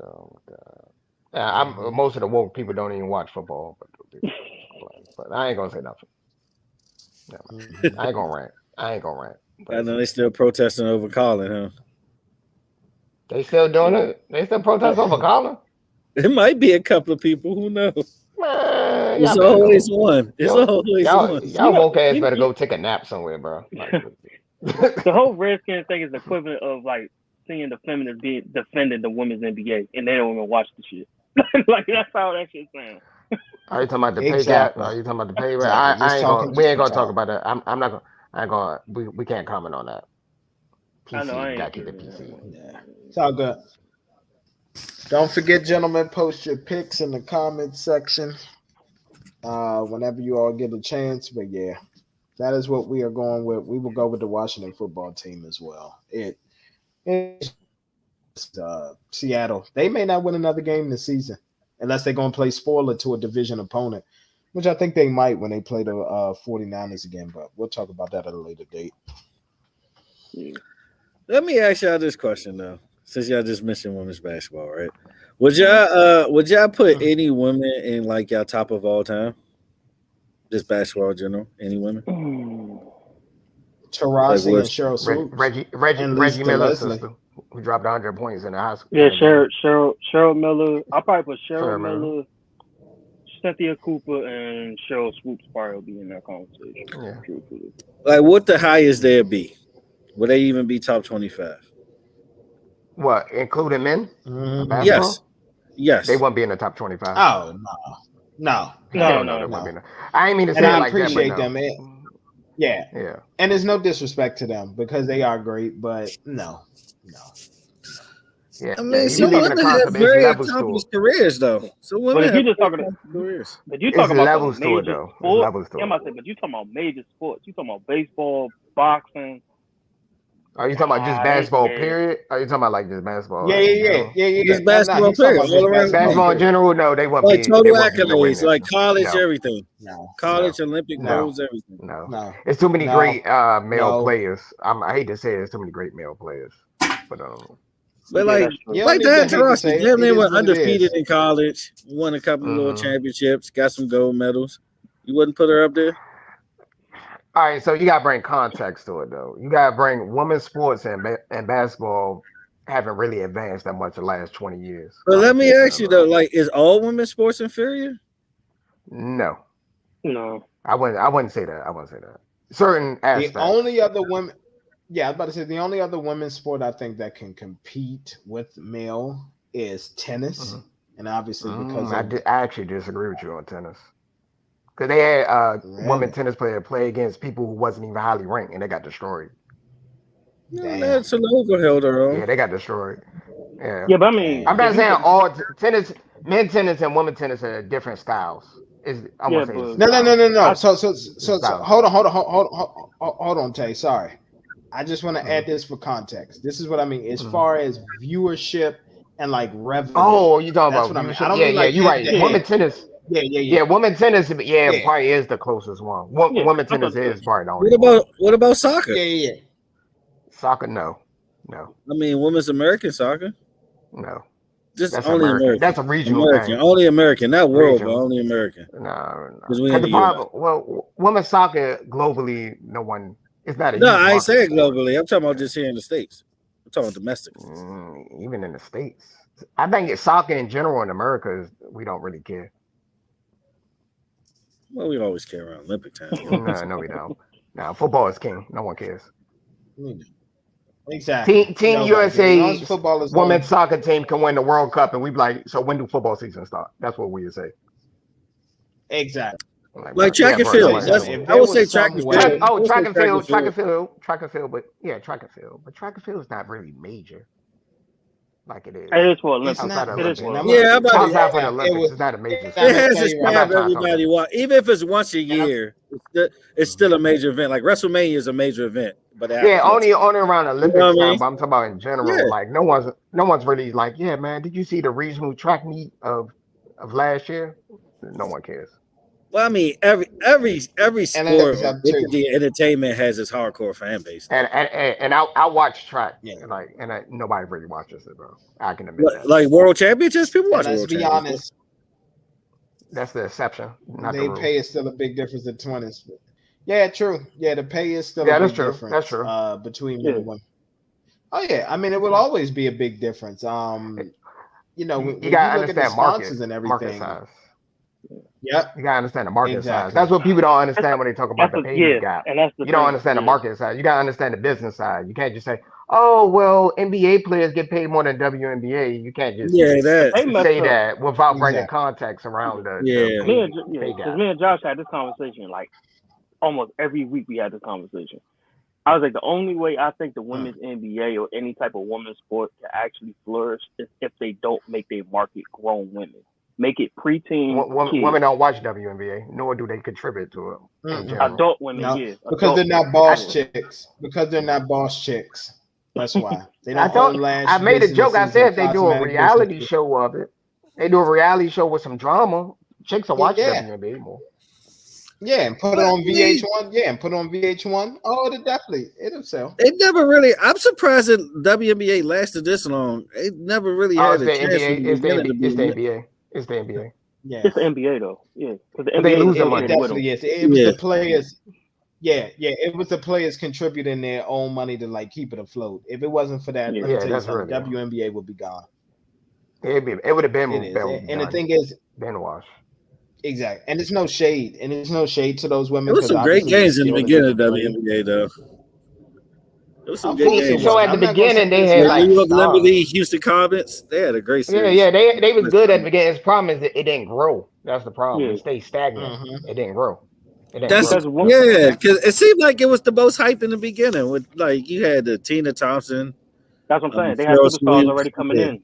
Oh, God. Most of the woke people don't even watch football, but I ain't gonna say nothing. No, I ain't gonna rant. I know they still protesting over Colin, huh? They still doing it? They still protest over Colin? It might be a couple of people. Who knows? Man, it's always one. It's always one. Y'all woke ass better go take a nap somewhere, bro. The whole Redskins thing is the equivalent of like seeing the feminists defending the women's NBA, and they don't even watch the shit. Like that's how that shit sounds. Are you talking about the pay gap? Are you talking about the pay rate? We ain't gonna talk about that. I'm not gonna. We can't comment on that. PC, I gotta keep it PC. Yeah, it's all good. Don't forget, gentlemen, post your picks in the comments section whenever you all get a chance. But yeah, that is what we are going with. We will go with the Washington football team as well. It's Seattle. They may not win another game this season unless they're going to play spoiler to a division opponent, which I think they might when they play the 49ers again. But we'll talk about that at a later date. Let me ask y'all this question though, since y'all just mentioned women's basketball, right? Would y'all put any women in like y'all top of all time? Just basketball in general, any women? Taurasi and Cheryl Swoops. Reggie Miller's sister, who dropped 100 points in the high school. Yeah, Cheryl Miller. I'll probably put Cheryl Miller, Cynthia Cooper, and Cheryl Swoops probably will be in that conversation. Yeah. Like, what the highest there be? Would they even be top 25? What, including men? Mm-hmm. Yes. They won't be in the top 25. Oh, no. I ain't mean to say I like appreciate that, them. Yeah. And there's no disrespect to them because they are great, but no. Yeah, I mean, some women have very accomplished careers, though. So women if you're just talking careers. But you talking about levels to it, though. Levels to it. But you talking about major sports. You talking about baseball, boxing. Are you talking about just basketball, period? Are you talking about like just basketball? Yeah. Just basketball, period. Basketball in general, no, they won't like be. Total accolades, like college, everything. No. College, Olympic goals, everything. No. It's too many great male players. I hate to say it, it's too many great male players. But like that, Taurasi, damn near went undefeated in college, won a couple of little championships, got some gold medals. You wouldn't put her up there? All right, so you gotta bring context to it, though. You gotta bring women's sports and basketball haven't really advanced that much the last 20 years. But let me ask you though, like, is all women's sports inferior? No. I wouldn't say that. Certain aspects. The only other women. Yeah, I was about to say the only other women's sport I think that can compete with male is tennis, and obviously because I actually disagree with you on tennis. Because they had women tennis player play against people who wasn't even highly ranked, and they got destroyed. That's an overheld her own. Yeah, they got destroyed. Yeah, but I mean, I'm not saying all tennis, men tennis and women tennis are different styles. No. So hold on, Tay. Sorry, I just want to add this for context. This is what I mean as far as viewership and like revenue. Oh, you talking about viewership? I mean, you're right. Women tennis. Yeah. Women tennis. Probably is the closest one. Women tennis is probably the only. What about soccer? Yeah. Soccer, no. I mean, women's American soccer. No. Just That's only American. American. That's a regional American. thing. Only American. Not world, Regional. but only American. No. Because we Because in the the US. problem, well, women's soccer globally, no one. It's not a No, huge I ain't market saying sport. globally. I'm talking about just here in the States. I'm talking domestic. Even in the States, I think it's soccer in general in America. We don't really care. Well, we always care around Olympic time. No, we don't. Now, football is king. No one cares. Exactly. Team USA women's soccer team can win the World Cup, and we be like, so when do football season start? That's what we would say. Exactly. Like track and field. I would say track and field. Track and field. But yeah, track and field. But track and field is not really major. Like it is. It is for Olympics. Outside of It is for Olympics. Yeah, outside for the Olympics, it's not a major. It has its time everybody watch. Even if it's once a year, it's still a major event. Like WrestleMania is a major event, but only around Olympics time. But I'm talking about in general. Yeah. Like no one's really like, yeah, man. Did you see the regional track meet of last year? No one cares. Well, I mean, every sport, the entertainment has its hardcore fan base. And I watch track, and nobody really watches it, bro. I can admit that. Like World Championships, people watch. Let's be honest. That's the exception. Not they the pay is still a big difference in 20s. Yeah, true. Yeah, the pay is still a big big difference. That's true. Between men and women. Oh yeah, I mean it will always be a big difference. When you gotta look at the sponsors and everything. Market size. Yep. You gotta understand the market size. That's what people don't understand when they talk about the pay you got. And that's you don't understand the market side. You gotta understand the business side. You can't just say, "Oh, well, NBA players get paid more than WNBA." You can't just say that without bringing context around the me and Josh had this conversation like almost every week. We had this conversation. I was like, the only way I think the women's NBA or any type of women's sport can actually flourish is if they don't make their market grown women. Make it preteen. Women don't watch WNBA, nor do they contribute to it. Adult women, because they're not boss chicks. Because they're not boss chicks. That's why. They don't I made a joke. I said they do a reality show of it. They do a reality show with some drama. Chicks will watch WNBA more. Yeah, and put it on VH1. Yeah, and put it on VH1. Oh, it'll sell. It never really. I'm surprised that WNBA lasted this long. It never really had a chance. It's the NBA. It's the NBA. Yeah, it's the NBA though. Yeah, because the NBA they lose money. It definitely is. It was the players. Yeah. It was the players contributing their own money to like keep it afloat. If it wasn't for that, WNBA would be gone. It would have been. And the thing is, been washed. Exactly, and it's no shade, to those women. There was some great games in the beginning of WNBA though. There was some good games. So at the beginning they had like New York Liberty, Houston Comets. They had a great series. Yeah, they was good at the beginning. Its problem is that it didn't grow. That's the problem. It stayed stagnant. It didn't grow. Because it seemed like it was the most hype in the beginning. With like you had the Tina Thompson. That's what I'm saying. They had superstars already coming in.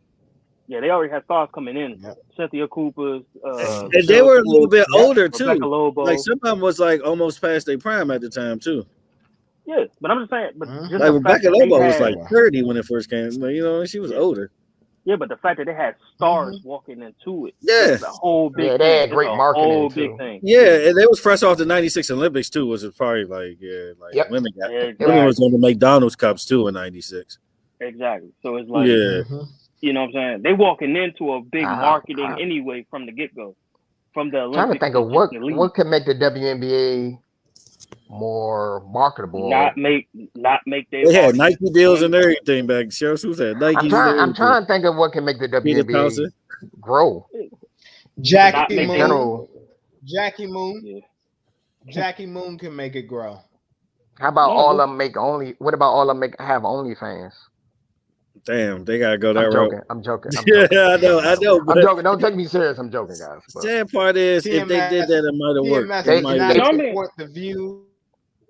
Yeah, they already had stars coming in. Yep. Cynthia Cooper's. And they were a little bit older too. Like some of them was like almost past their prime at the time too. Yeah, but I'm just saying. But just like Rebecca Lobo was like 30 when it first came. Like, she was older. Yeah, but the fact that they had stars walking into it. Yeah. The whole big thing. They had great marketing too. Big thing. Yeah, and they was fresh off the 96 Olympics too, was probably like, women got women was on the McDonald's cups too in 96. Exactly. So it's like, you know what I'm saying? They walking into a big marketing anyway from the get-go. From the Olympics. I'm trying to think of what could make the WNBA more marketable. Not make their. They had Nike deals and everything back. Cheryl Swoops had Nike. I'm trying to think of what can make the WNBA grow. Jackie Moon can make it grow. How about all of them make only? What about all of them have OnlyFans? Damn, they gotta go that route. I'm joking. Yeah, I know. I'm joking. Don't take me serious. I'm joking, guys. The sad part is, if they did that, it might have worked. They support the view.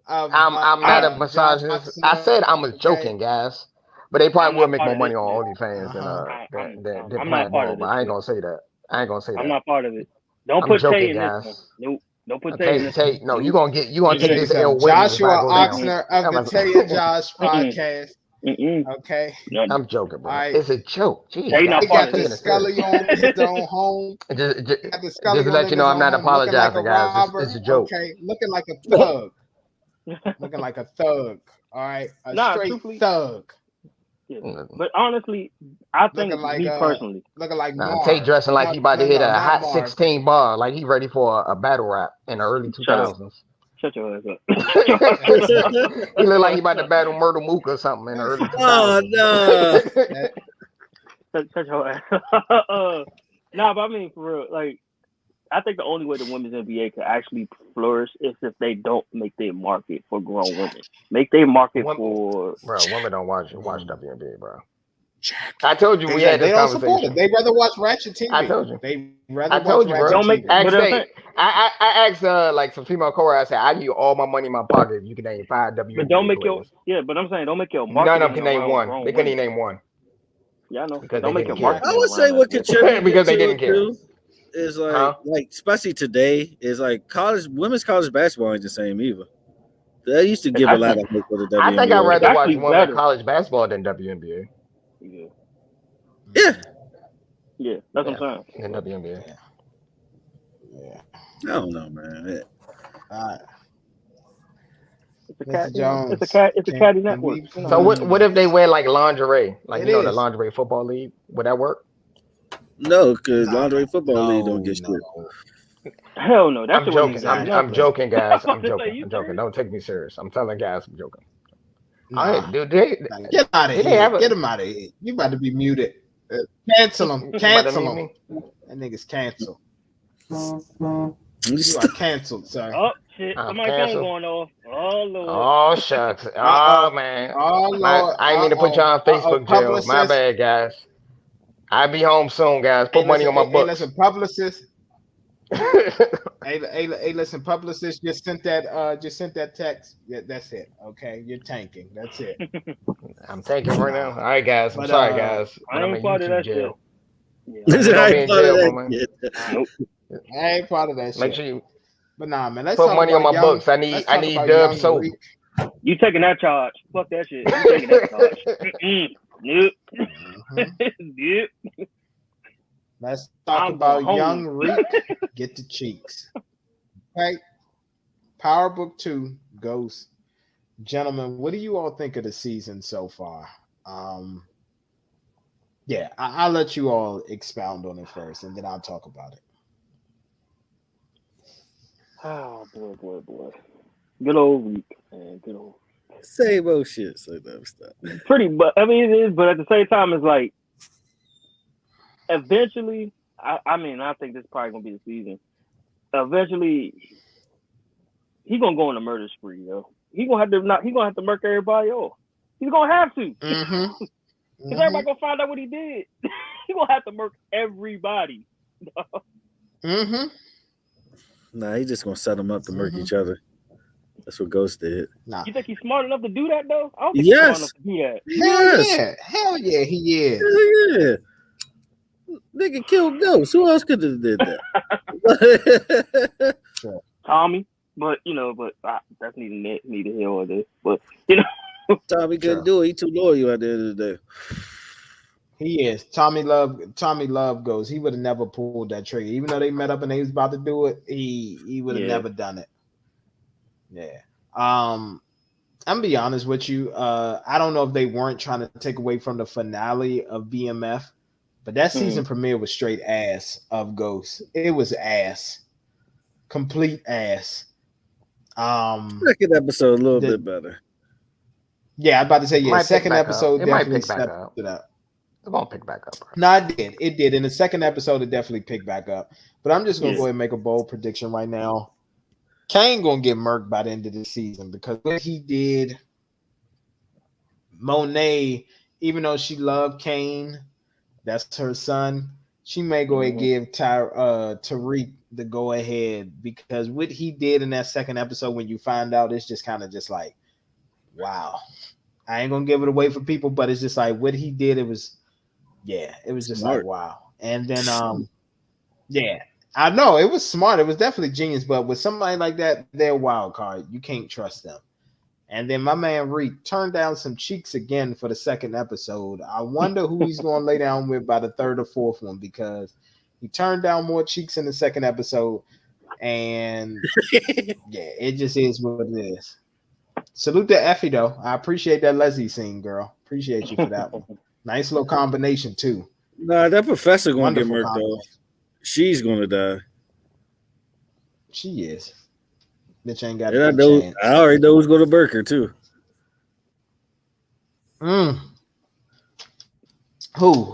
I'm not a misogynist. I said I'm joking, guys. But they probably will make more money on OnlyFans than I'm not part of it. I ain't gonna say that. I'm not part of it. Don't put Tay in this. Nope. Don't put Tay in this. No, you gonna take this L. Joshua Oxner of the Tay and Josh podcast. Okay, I'm joking, bro. It's a joke. Jeez, he got the Scully on his own home. Just to let you know, I'm not apologizing, guys. It's a joke. Okay, looking like a thug. All right, straight thug. Yeah. But honestly, I think personally, looking like Tay dressing like he about to hit a hot 16 bar, like he ready for a battle rap in the early 2000s. Shut your ass up. He look like he about to battle Myrtle Mook or something in the early 2000s. Oh no! Shut your ass up. Nah, but I mean for real, like I think the only way the women's NBA could actually flourish is if they don't make their market for grown women. Make their market for women don't watch WNBA, bro. I told you we had this they don't conversation. Support it. They rather watch Ratchet TV. I told you. They rather watch Ratchet bro. TV. I asked like some female co-writers. I said I give you all my money in my pocket. You can name 5 WNBA But don't make players. but I'm saying don't make your market. None of them can name one. They couldn't even name one. Yeah, I know. Because don't make your market. I would say what contributes because they didn't care. Is like especially today is like women's college basketball ain't the same either. They used to give a lot of hope for the WNBA. I think I'd rather watch women's college basketball than WNBA. Yeah, that's what I'm saying. In WNBA. Yeah. I don't know, man. All right. It's a catty network. So what if they wear like lingerie? Like the lingerie football league? Would that work? No, because lingerie football league don't get shit. Hell no. That's I'm joking. I'm joking, guys. I'm joking. Don't take me serious. I'm telling guys I'm joking. Nah. Dude, get out of here. Get him out of here. You about to be muted. Cancel him. Cancel him. That nigga's canceled. You are canceled, sir. Oh shit! Somebody's phone going off. Oh Lord. Oh shucks. Oh man. Oh Lord. I didn't mean to put y'all on Facebook jail. My bad, guys. I'll be home soon, guys. Put money on my books. Listen, publicist. hey, listen, publicist just sent that text. Yeah, that's it. Okay, you're tanking. That's it. I'm tanking right now. All right, guys. I'm sorry, guys. I ain't part of that shit. I ain't part of that shit. Make sure you. But nah, man. Let's put money on my books. I need Dub soap. You taking that charge? Fuck that shit. You taking that charge? Nope. Nope. Let's talk about young Reek. Get the cheeks. Okay. Power Book 2 Ghost. Gentlemen, what do you all think of the season so far? Yeah, I'll let you all expound on it first, and then I'll talk about it. Oh boy. Good old Reek, man. Good old. Same old shit. So dumb stuff. Pretty, but I mean it is. But at the same time, it's like eventually. I think this is probably gonna be the season. Eventually, he's gonna go on a murder spree, yo. He's gonna have to murk everybody off. He's gonna have to. Because everybody gonna find out what he did. He's gonna have to murk everybody. Nah, he's just gonna set them up to murk each other. That's what Ghost did. Nah. You think he's smart enough to do that though? I don't think he's smart enough to do that. Hell yeah, he is. Hell yeah. Nigga killed Ghost. Who else could have did that? Sure. Tommy, but that's neither here or there. But Tommy couldn't do it. He too loyal at the end of the day. He is. Tommy Love goes. He would have never pulled that trigger. Even though they met up and they was about to do it, he would have never done it. Yeah. I'm gonna be honest with you. I don't know if they weren't trying to take away from the finale of BMF, but that season premiere was straight ass of Ghost. It was ass. Complete ass. Second episode a little bit better. Yeah, I'm about to say second episode definitely stepped it up. It won't pick back up. Bro. No, it did. In the second episode, it definitely picked back up. But I'm just gonna go ahead and make a bold prediction right now. Kane gonna get murked by the end of the season because what he did, Monet, even though she loved Kane, that's her son, she may go and give Tariq the go ahead because what he did in that second episode, when you find out, it's just kind of just like, wow. I ain't gonna give it away for people, but it's just like what he did. It was just like wow. And then I know it was smart. It was definitely genius. But with somebody like that, they're a wild card. You can't trust them. And then my man Reek turned down some cheeks again for the second episode. I wonder who he's going to lay down with by the third or fourth one because he turned down more cheeks in the second episode. And it just is what it is. Salute to Effie though. I appreciate that Leslie scene, girl. Appreciate you for that one. Nice little combination too. Nah, that professor gonna Wonderful get murked though. She's gonna die. She is. Bitch ain't got And I a know chance. I already know who's gonna burk her too. Who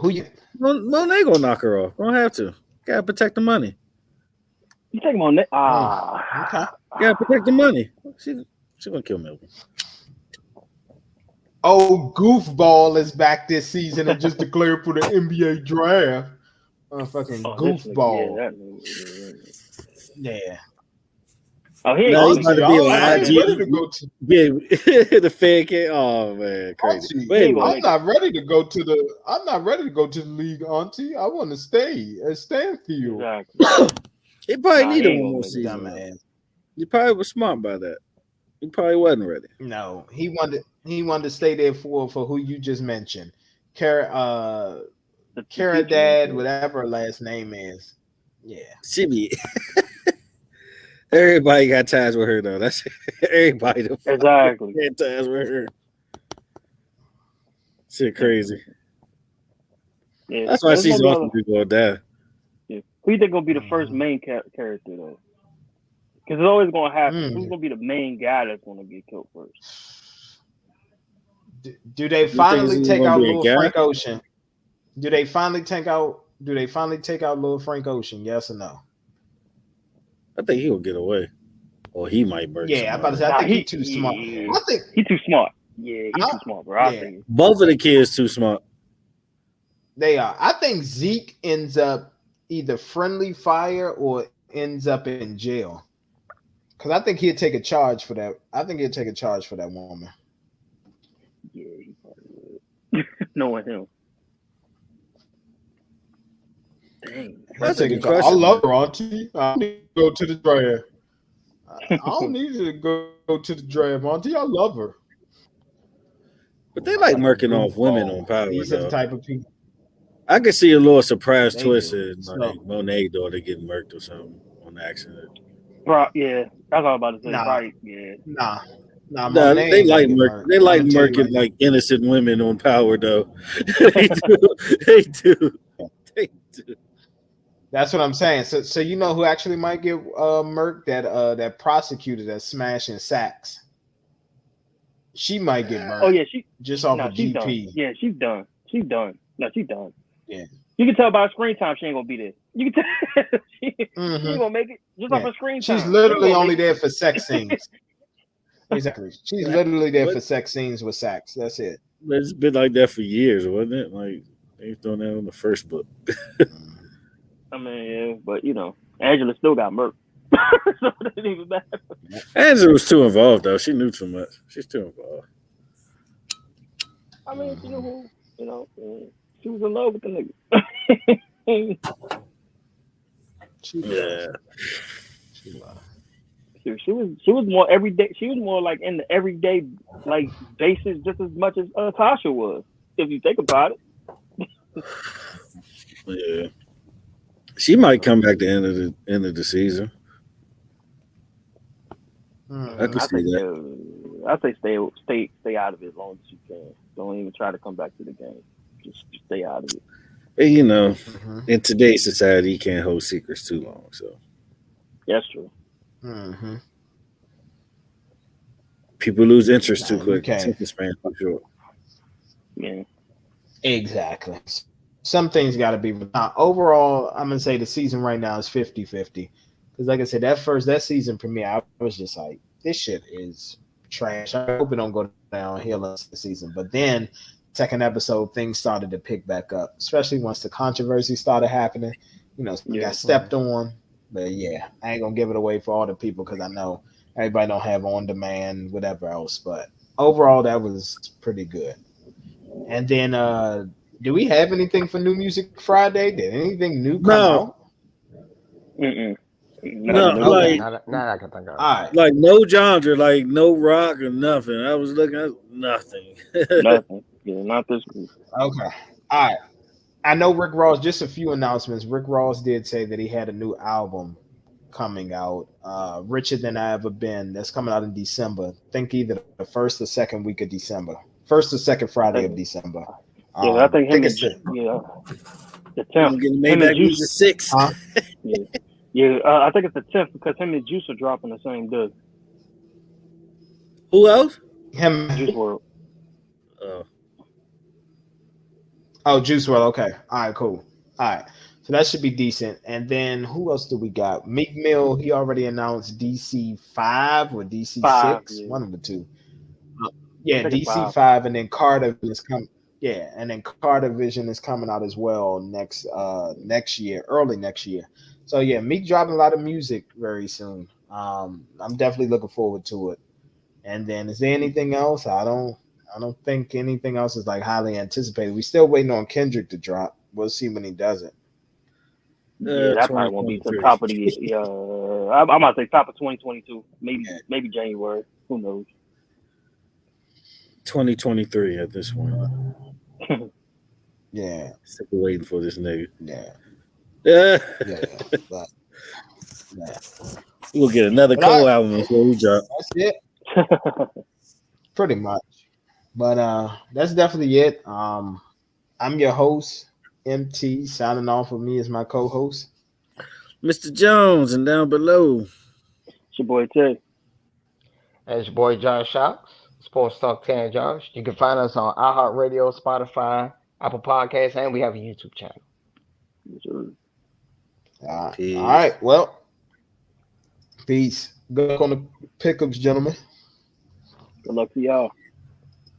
you? Monet gonna knock her off. Don't have to. Gotta protect the money. You take him on that? Okay. Gotta protect the money. She gonna kill Melvin. Oh, goofball is back this season and just declared for the NBA draft. Fucking goofball. Yeah. Oh, he No, he's about to be on I ain't IG. ready to go to. Yeah, the fan can't. Oh man, crazy. Auntie, I'm not ready to go to the. I'm not ready to go to the league, Auntie. I want to stay at Stanfield. Exactly. He probably needed one more season. Man. He probably was smart by that. He probably wasn't ready. No, he wanted to stay there for who you just mentioned, Cara Dad, whatever her last name is. Yeah, She be. Everybody got ties with her though. That's everybody. Exactly. Got ties with her. Shit, crazy. Yeah. That's why she's awesome. People are dead. Yeah. Who you think gonna be the first main character though? Because it's always gonna happen. Who's gonna be the main guy that's gonna get killed first? Do they finally take out Lil Frank Ocean? Do they finally take out Lil Frank Ocean? Yes or no? I think he'll get away, or he might burn. Yeah, I'm about to say. I think he's too smart. I think he's too smart. Yeah, he's too smart, bro. I think both of the kids too smart. They are. I think Zeke ends up either friendly fire or ends up in jail. Because I think he'd take a charge for that. I think he'd take a charge for that woman. Yeah, he probably would. Knowing him. Dang. I love her, Auntie. I don't need to go to the draft. I don't need to go to the draft, Auntie. I love her. But they like murking off women on Power. These are the type of people. I could see a little surprise twist in like Monet daughter getting murked or something on accident. Bro, yeah, that's all I'm about to say. Right? Yeah. Nah, they like murking like innocent women on Power though. They do. That's what I'm saying. So you know who actually might get murked? That prosecutor that's smashing Saks. She might get murked. Oh yeah, just off of GP. Done. Yeah, she's done. She's done. No, she's done. Yeah. You can tell by her screen time she ain't gonna be there. You can tell she ain't gonna make it just off her screen time. She's literally only there for sex scenes. Exactly. She's literally there for sex scenes with Saks. That's it. It's been like that for years, wasn't it? Like they've done that on the first book. I mean, yeah, but you know, Angela still got murked. So it didn't even matter. Angela was too involved though. She knew too much. She's too involved. I mean, you know, she was in love with the nigga. She was more everyday. She was more like in the everyday like basis just as much as Tasha was. If you think about it. Yeah. She might come back the end of the season. I can see that. I say stay out of it as long as you can. Don't even try to come back to the game. Just stay out of it. And, you know, in today's society, you can't hold secrets too long. So that's true. Mm-hmm. People lose interest too quick. Attention span too short. Yeah. Exactly. Some things got to be. Overall, I'm going to say the season right now is 50-50. Because like I said, that season premiere, I was just like, this shit is trash. I hope it don't go downhill this season. But then, second episode, things started to pick back up, especially once the controversy started happening. You know, got stepped on. But yeah, I ain't going to give it away for all the people because I know everybody don't have on demand, whatever else. But overall, that was pretty good. And then, do we have anything for New Music Friday? Did anything new come out? Mm-mm. No, like not I can think of. All right. Like no genre, like no rock or nothing. I was looking at nothing. Nothing. Yeah, not this week. Okay. All right. I know Rick Ross, just a few announcements. Rick Ross did say that he had a new album coming out. Richer Than I Ever Been. That's coming out in December. I think either the first or second week of December. First or second Friday of December. I think him and the 10th. Him and Juice the 6th. Huh? I think it's the 10th because him and Juice are dropping the same day. Who else? Him. Juice WRLD. Juice WRLD. Okay. All right. Cool. All right. So that should be decent. And then who else do we got? Meek Mill. He already announced DC 5 or DC 6. Yeah. One of the two. DC 5, and then Carter is coming. Yeah, and then Carter Vision is coming out as well next year, early next year. So yeah, Meek dropping a lot of music very soon. I'm definitely looking forward to it. And then is there anything else? I don't think anything else is like highly anticipated. We're still waiting on Kendrick to drop. We'll see when he does it. Yeah, that probably won't be to the top of the year. I'm about to say top of 2022, maybe January. Who knows? 2023 at this point. Yeah. Sick of waiting for this nigga. Yeah. We'll get another Cole album before we drop. That's it. Pretty much. But that's definitely it. I'm your host, MT, signing off with me as my co-host. Mr. Jones, and down below. It's your boy Tay. That's your boy John Shocks. Sports Talk Tan Josh. You can find us on iHeartRadio, Spotify, Apple Podcasts, and we have a YouTube channel. All right. Well, peace. Good luck on the pickups, gentlemen. Good luck to y'all.